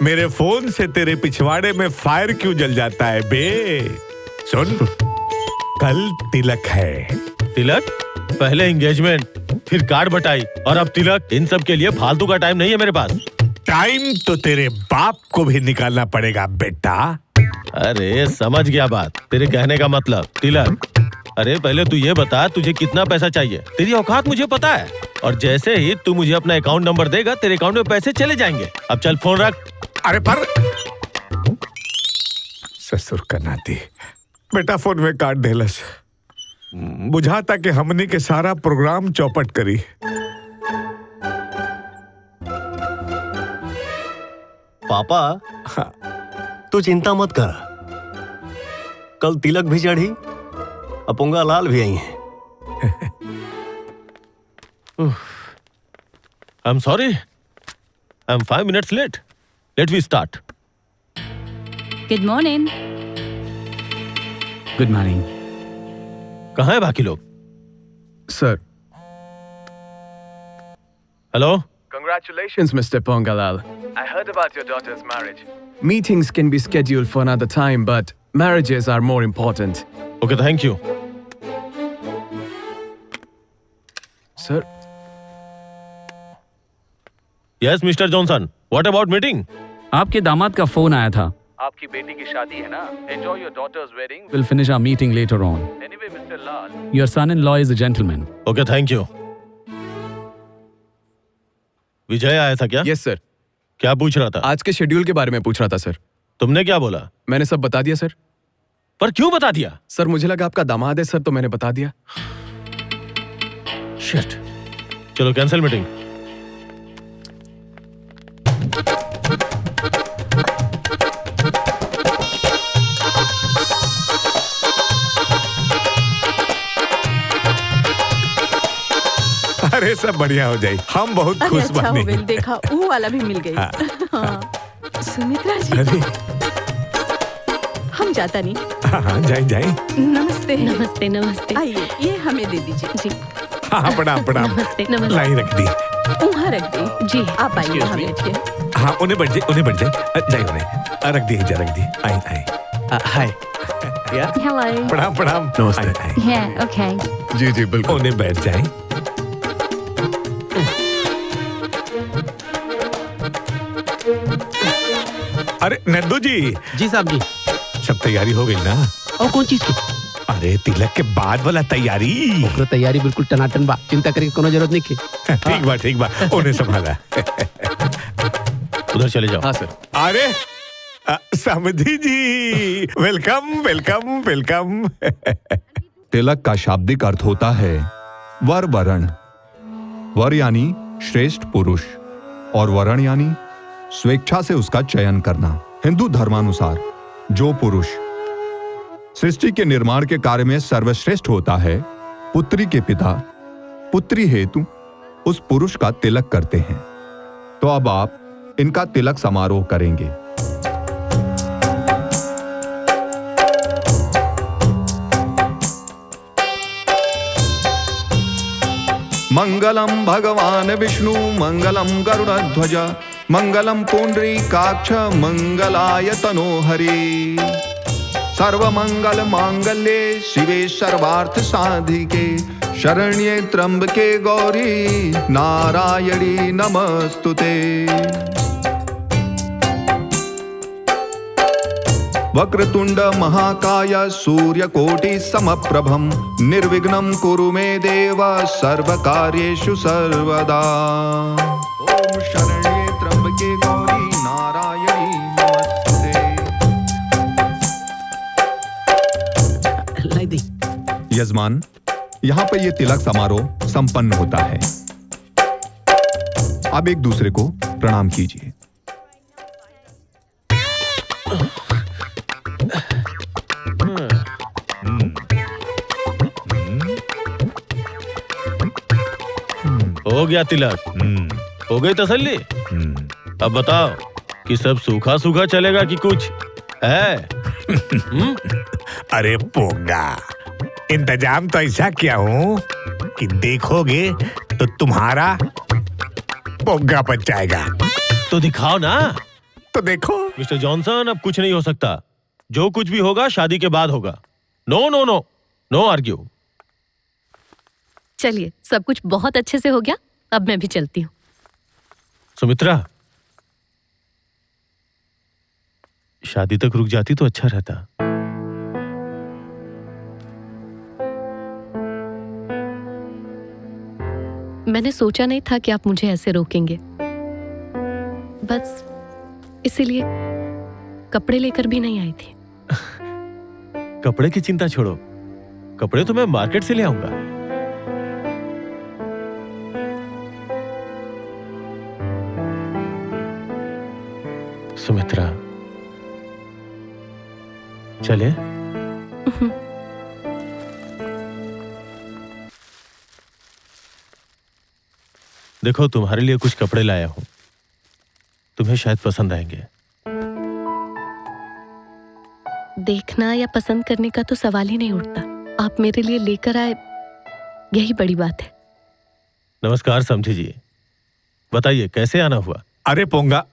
मेरे फोन से तेरे पिछवाड़े में फायर क्यों जल जाता है बे? सुन, कल तिलक है। तिलक? पहले एंगेजमेंट, फिर कार्ड बटाई और अब तिलक। इन सब के लिए फालतू का टाइम नहीं है मेरे पास। टाइम तो तेरे बाप को भी निकालना पड़ेगा बेटा। अरे समझ गया बात, तेरे कहने का मतलब तिलक। अरे पहले तू ये बता तुझे कितना पैसा चाहिए? तेरी औकात मुझे पता है, और जैसे ही तू मुझे अपना अकाउंट नंबर देगा तेरे अकाउंट में पैसे चले जाएंगे। अब चल फोन रख। अरे पर ससुर का नाती बेटा फोन में काट देलस। बुझाता कि हमने के सारा प्रोग्राम चौपट करी। पापा तू चिंता मत कर, कल तिलक भी चढ़ी, अपुंगा लाल भी आई हैं। I am sorry, I am 5 minutes late. Let me start. Good morning. Good morning. कहाँ है बाकी लोग? Sir. Hello? Congratulations, Mr. Pongalal. I heard about your daughter's marriage. Meetings can be scheduled for another time, but marriages are more important. Okay, thank you. Sir? Yes, Mr. Johnson. What about meeting? आपके दामाद का फोन आया था। आपकी बेटी की शादी है ना? Enjoy your daughter's wedding. We'll finish our meeting later on. Anyway, Mr. Lal. Your son-in-law is a gentleman. Okay, thank you. विजय आया था क्या? Yes, sir. क्या पूछ रहा था? आज के शेड्यूल के बारे में पूछ रहा था सर। तुमने क्या बोला? मैंने सब बता दिया सर। पर क्यों बता दिया? सर मुझे लगा आपका दामाद है सर, तो मैंने बता दिया। Shit. चलो कैंसिल मीटिंग। अरे सब बढ़िया हो जाए, हम बहुत खुश अच्छा हो बने। गई, देखा वो वाला भी मिल गई। हाँ। हाँ। सुमित्रा जी, अरे हम जाता नहीं। हाँ जाए जाए। नमस्ते। नमस्ते नमस्ते। आइए, ये हमें दे दीजिए। जी। हाँ प्रणाम प्रणाम। नमस्ते नमस्ते। लाइन रख दी। वहाँ रख दी। जी। आप आइए, यहाँ बैठिए। हाँ उन्हें बढ़ जाए जाए उन्हें रख दी रख दी। आई आई हाय। Hello. प्रणाम प्रणाम। नमस्ते। Yeah, okay. जी जी बिल्कुल। उन्हें बैठ जाए। अरे नंदू जी। जी साहब जी। सब तैयारी हो गई ना? और कौन चीज की? अरे तिलक के बाद वाला तैयारी। ओकरो तैयारी बिल्कुल टनाटन बा, चिंता करे की कोनो जरूरत नहीं की। ठीक बा उन्हें संभाला। उधर चले जाओ। हाँ सर। अरे समधी जी, वेलकम वेलकम वेलकम। तिलक का शाब्दिक अर्थ होता है वर वरण। वर यानी श्रेष्ठ पुरुष और वरण यानी स्वेच्छा से उसका चयन करना। हिंदू धर्मानुसार जो पुरुष सृष्टि के निर्माण के कार्य में सर्वश्रेष्ठ होता है, पुत्री के पिता पुत्री हेतु उस पुरुष का तिलक करते हैं। तो अब आप इनका तिलक समारोह करेंगे। मंगलम भगवान विष्णु मंगलम गरुड़ध्वज मंगलम पुंडरीकाक्ष मंगलाय तनोहरि सर्वमंगल मांगल्ये शिवे सर्वार्थ साधिके शरण्ये त्र्यंबके गौरी नारायणी नमस्तुते। वक्रतुंड महाकाय सूर्यकोटि समप्रभम निर्विघ्नं कुरु मे देव सर्वकार्येषु सर्वदा। ओम शरण्ये त्र्यंबके गौरी नारायणी नमस्तुते। यजमान, यहाँ पर ये तिलक समारोह संपन्न होता है। अब एक दूसरे को प्रणाम कीजिए। हो गया तिलक, हो गई तसल्ली। अब बताओ कि सब सूखा सूखा चलेगा कि कुछ है? अरे पोगा, इंतजाम तो ऐसा किया हूँ कि देखोगे तो तुम्हारा पोगा बच जाएगा। तो दिखाओ ना। तो देखो मिस्टर जॉनसन, अब कुछ नहीं हो सकता। जो कुछ भी होगा शादी के बाद होगा। No no no no argue. चलिए, सब कुछ बहुत अच्छे से हो गया। अब मैं भी चलती हूँ। सुमित्रा, शादी तक रुक जाती तो अच्छा रहता। मैंने सोचा नहीं था कि आप मुझे ऐसे रोकेंगे। बस इसीलिए कपड़े लेकर भी नहीं आई थी। कपड़े की चिंता छोड़ो, कपड़े तो मैं मार्केट से ले आऊंगा। सुमित्रा, चले? देखो, तुम्हारे लिए कुछ कपड़े लाया हूं, तुम्हें शायद पसंद आएंगे। देखना या पसंद करने का तो सवाल ही नहीं उठता। आप मेरे लिए लेकर आए, यही बड़ी बात है। नमस्कार समझी जी, बताइए कैसे आना हुआ? अरे पोंगा,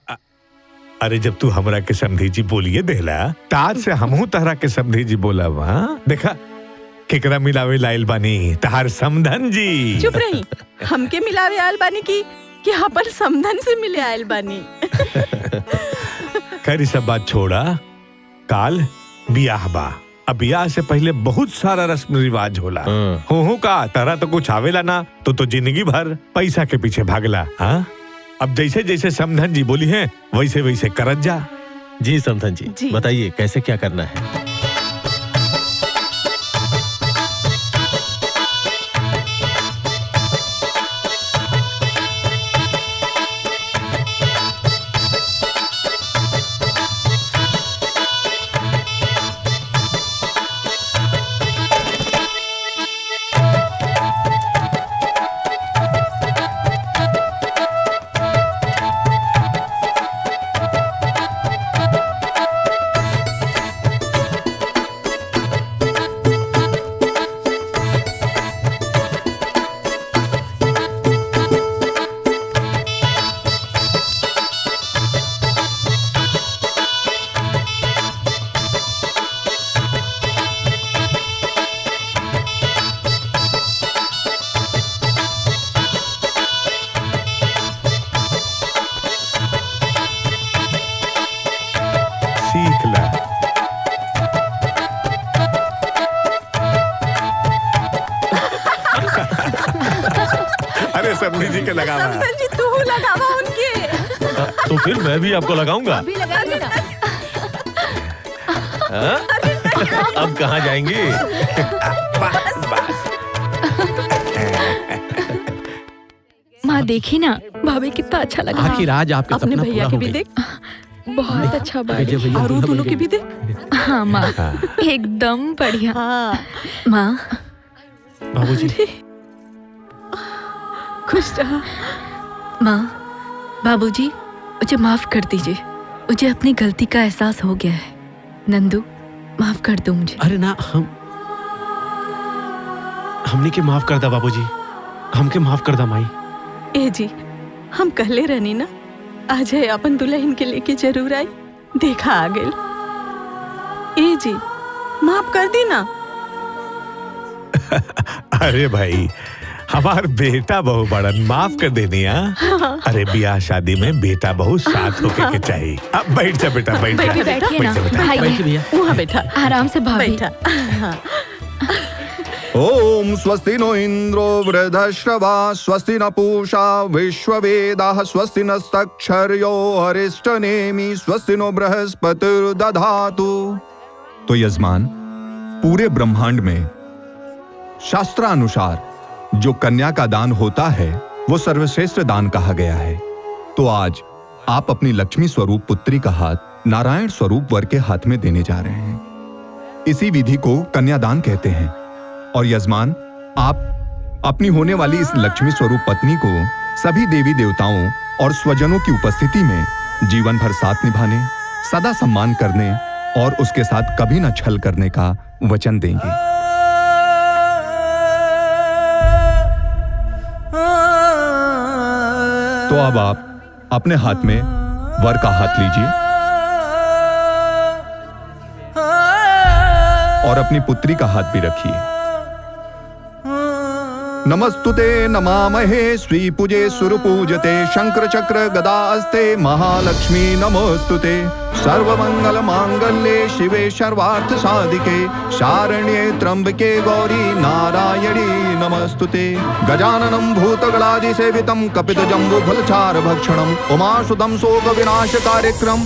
अरे जब तू हमरा के समधी जी बोलिए देला, ताज से हमहू तहरा के समधी जी बोला। वहाँ देखा केकरा मिलावे लाइल बानी, तहार समधन जी। चुप रही, हमके मिलावे आयल बानी कि अपन समधन से मिले आयल बानी। खैर सब बात छोड़ा, काल बियाह बा। अब बियाह से पहले बहुत सारा रस्म रिवाज होला। हो का तारा तो कुछ आवेला ना, तो जिंदगी भर पैसा के पीछे भागला। हाँ, अब जैसे जैसे समधन जी बोली हैं वैसे वैसे करत जा। जी समधन जी, बताइए कैसे क्या करना है? अरे समधी जी के लगावा। समधन जी तू लगावा उनके। तो फिर मैं भी आपको लगाऊंगा। अभी लगा देना। अब कहाँ जाएंगी? माँ देखी ना, भाभी कितना अच्छा लगा। आखिर आज आपका अपने सपना भैया पूरा के हो भी गया। देख, बहुत अच्छा बात। विजय भैया, और दूल्हा दोनों भैया के भी देख। हाँ माँ, एकदम बढ़िया। माँ, बाबूजी, खुश रहा। माँ, बाबूजी, मुझे माफ कर दीजिए। मुझे अपनी गलती का एहसास हो गया है। नंदू, माफ कर दो मुझे। अरे ना, हमने के माफ कर दा बाबूजी। हमके माफ कर दा माई। ए जी, हम कहले रहनी ना आज है अपन दुल्हन के लेके जरूर आई, देखा आ गेल। ए जी, माफ कर दी ना। अरे भाई, हमार बेटा बहू बड़न, माफ कर देनी। अरे ब्याह शादी में बेटा बहू साथ होके के चाहिए। अब बैठ जा बेटा, बैठ जा। बैठिए ना भाई, बैठिए भैया, वहाँ बैठा, आराम से भाभी। बैठा। ओम स्वस्ति नो इंद्रो वृद्धश्रवा स्वस्ति न पूषा विश्ववेदाः स्वस्ति नस्तक्षर्यो अरिष्टनेमि स्वस्ति नो बृहस्पतिर्दधातु। तो यजमान, पूरे ब्रह्मांड में शास्त्रानुसार जो कन्या का दान होता है वो सर्वश्रेष्ठ दान कहा गया है। तो आज आप अपनी लक्ष्मी स्वरूप पुत्री का हाथ नारायण स्वरूप वर के हाथ में देने जा रहे हैं। इसी विधि को कन्यादान कहते हैं। और यजमान, आप अपनी होने वाली इस लक्ष्मी स्वरूप पत्नी को सभी देवी देवताओं और स्वजनों की उपस्थिति में जीवन भर साथ निभाने, सदा सम्मान करने और उसके साथ कभी न छल करने का वचन देंगे। तो अब आप अपने हाथ में वर का हाथ लीजिए और अपनी पुत्री का हाथ भी रखिए। नमस्तुते नमामहे श्रीपूजे सुरपूजते शंकर चक्र गदा अस्ते महालक्ष्मी नमोस्तुते सर्वमंगल मांगल्ये शिवे सर्वार्थ साधिके शारण्ये त्र्यंबके गौरी नारायणी नमस्तुते। गजाननं भूतगणादि सेवितं कपित जम्बू फलचार भक्षणं उमासुतं शोक विनाश कार्यक्रम।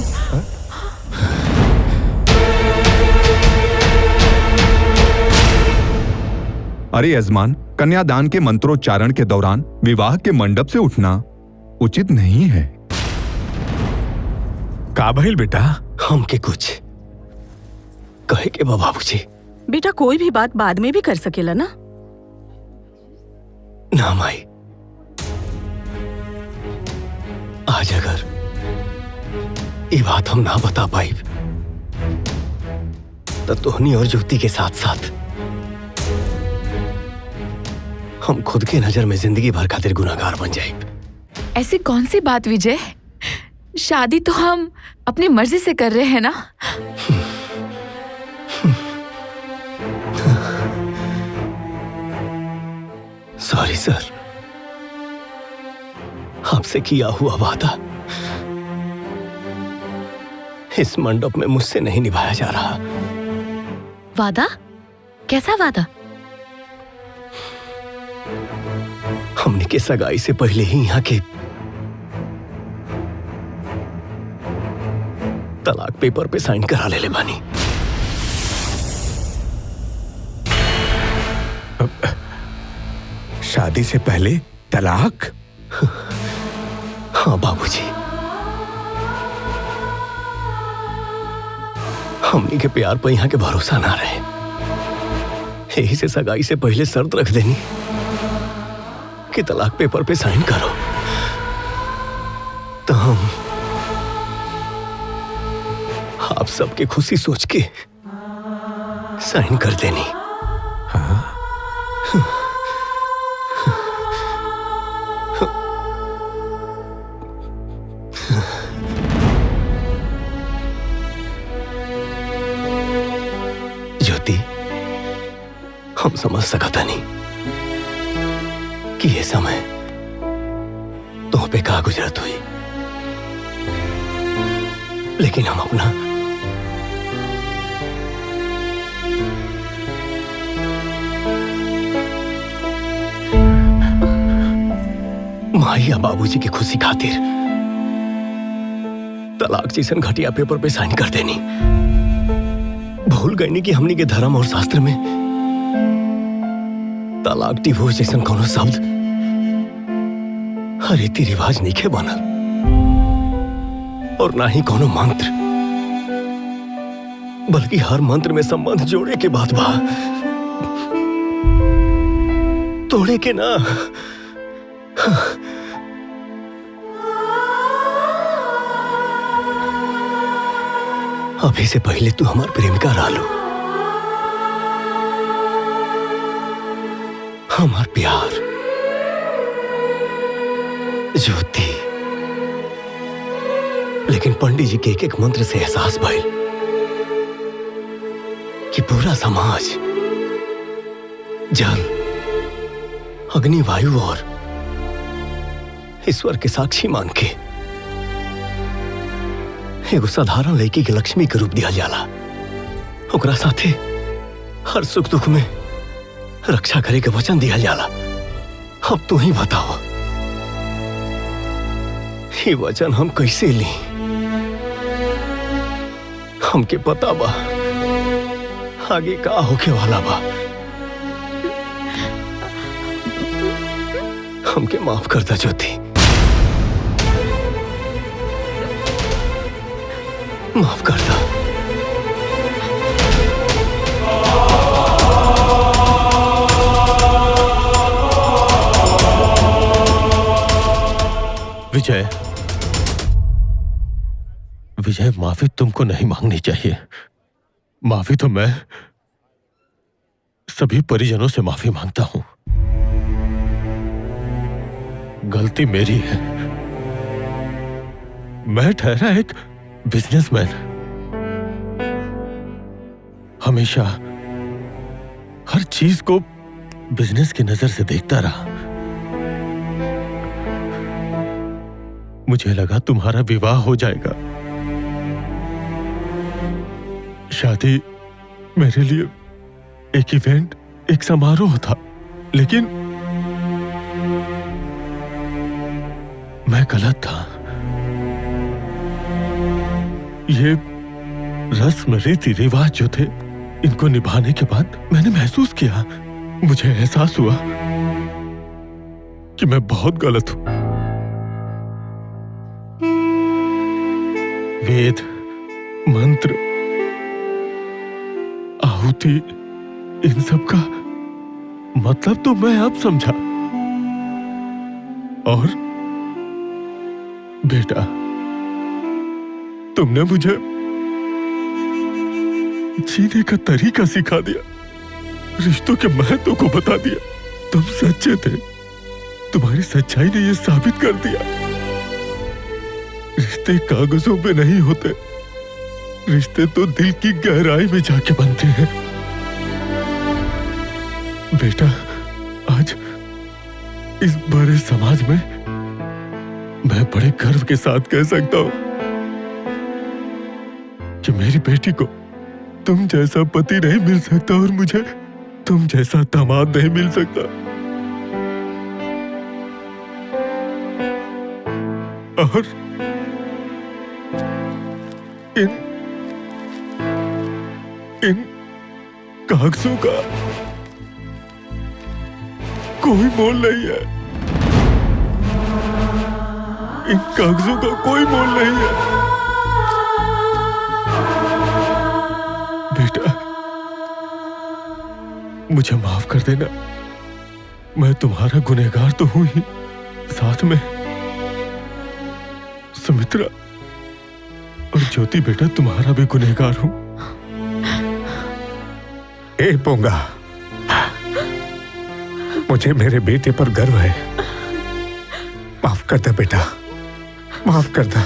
अरे यजमान, कन्यादान के मंत्रोच्चारण के दौरान विवाह के मंडप से उठना उचित नहीं है। का भइल बेटा? हमके कुछ कहे के बाबूजी। बेटा, कोई भी बात बाद में भी कर सकेला ना। ना माई, आज अगर ये बात हम ना बता पाई तो तोहनी और ज्योति के साथ साथ हम खुद के नजर में जिंदगी भर खातिर गुनाहगार बन जाए। ऐसी कौन सी बात विजय, शादी तो हम अपनी मर्जी से कर रहे हैं ना। सॉरी सर, आपसे किया हुआ वादा इस मंडप में मुझसे नहीं निभाया जा रहा। वादा? कैसा वादा? हमने के सगाई से पहले ही यहाँ के तलाक पेपर पे साइन करा ले बानी। शादी से पहले तलाक? हाँ बाबूजी, हमने के प्यार पर यहाँ के भरोसा ना रहे, यही से सगाई से पहले शर्त रख देनी कि तलाक पेपर पे साइन करो। तो हम आप सबके खुशी सोच के साइन कर देनी। ज्योति, हम समझ सकता नहीं कि ये समय तुम पे का गुजरत हुई, लेकिन हम अपना माँ या बाबूजी की खुशी खातिर तलाक जैसन घटिया पेपर पे साइन कर देनी। भूल गई नहीं कि हमनी के धर्म और शास्त्र में तलाक डिवोर्स जैसन कोनो शब्द रीति रिवाज नहीं के बनल, और ना ही कोनो मंत्र, बल्कि हर मंत्र में संबंध जोड़े के बात बा, तोड़े के ना। अभी से पहले तू हमार प्रेमिका रालू, हमार प्यार ज्योति, लेकिन पंडित जी के एक मंत्र से एहसास भइल कि पूरा समाज जल, अग्नि, वायु और ईश्वर के साक्षी मान के एगो साधारण लड़की के लक्ष्मी के रूप दिया जाला, ओकरा साथे हर सुख दुख में रक्षा करे के वचन दिया जाला। अब तू ही बताओ, ये वचन हम कैसे ली? हमके पता बा आगे का होके वाला बा। हमके माफ कर दा ज्योति, माफ कर दा। विजय, विजय, माफी तुमको नहीं मांगनी चाहिए। माफी तो मैं सभी परिजनों से माफी मांगता हूं। गलती मेरी है। मैं ठहरा एक बिजनेसमैन, हमेशा हर चीज को बिजनेस की नजर से देखता रहा। मुझे लगा तुम्हारा विवाह हो जाएगा। शादी मेरे लिए एक इवेंट, एक समारोह था, लेकिन मैं गलत था। ये रस्म, रीति रिवाज जो थे, इनको निभाने के बाद मैंने महसूस किया, मुझे एहसास हुआ कि मैं बहुत गलत हूं। वेद, मंत्र, आहुति, इन सब का मतलब तो मैं अब समझा। और बेटा, तुमने मुझे जीने का तरीका सिखा दिया, रिश्तों के महत्व को बता दिया। तुम सच्चे थे, तुम्हारी सच्चाई ने यह साबित कर दिया, रिश्ते कागजों पे नहीं होते, रिश्ते तो दिल की गहराई में जाके बनते हैं। बेटा, आज इस बड़े समाज में मैं बड़े गर्व के साथ कह सकता हूं कि मेरी बेटी को तुम जैसा पति नहीं मिल सकता और मुझे तुम जैसा दामाद नहीं मिल सकता। और इन कागजों का कोई मोल नहीं है। इन कागजों का कोई मोल नहीं है। बेटा, मुझे माफ कर देना। मैं तुम्हारा गुनहगार तो हूं ही, साथ में सुमित्रा और ज्योति बेटा तुम्हारा भी गुनहगार हूं। ए पोंगा, मुझे मेरे बेटे पर गर्व है। माफ कर दे बेटा, माफ कर दे।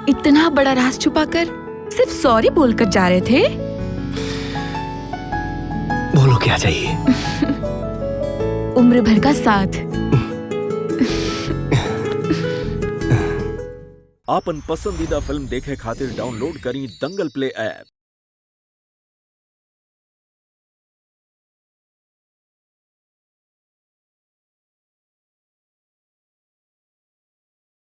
इतना बड़ा राज छुपाकर सिर्फ सॉरी बोलकर जा रहे थे। बोलो क्या चाहिए? उम्र भर का साथ। आपन पसंदीदा फिल्म देखे खातिर डाउनलोड करी दंगल प्ले ऐप।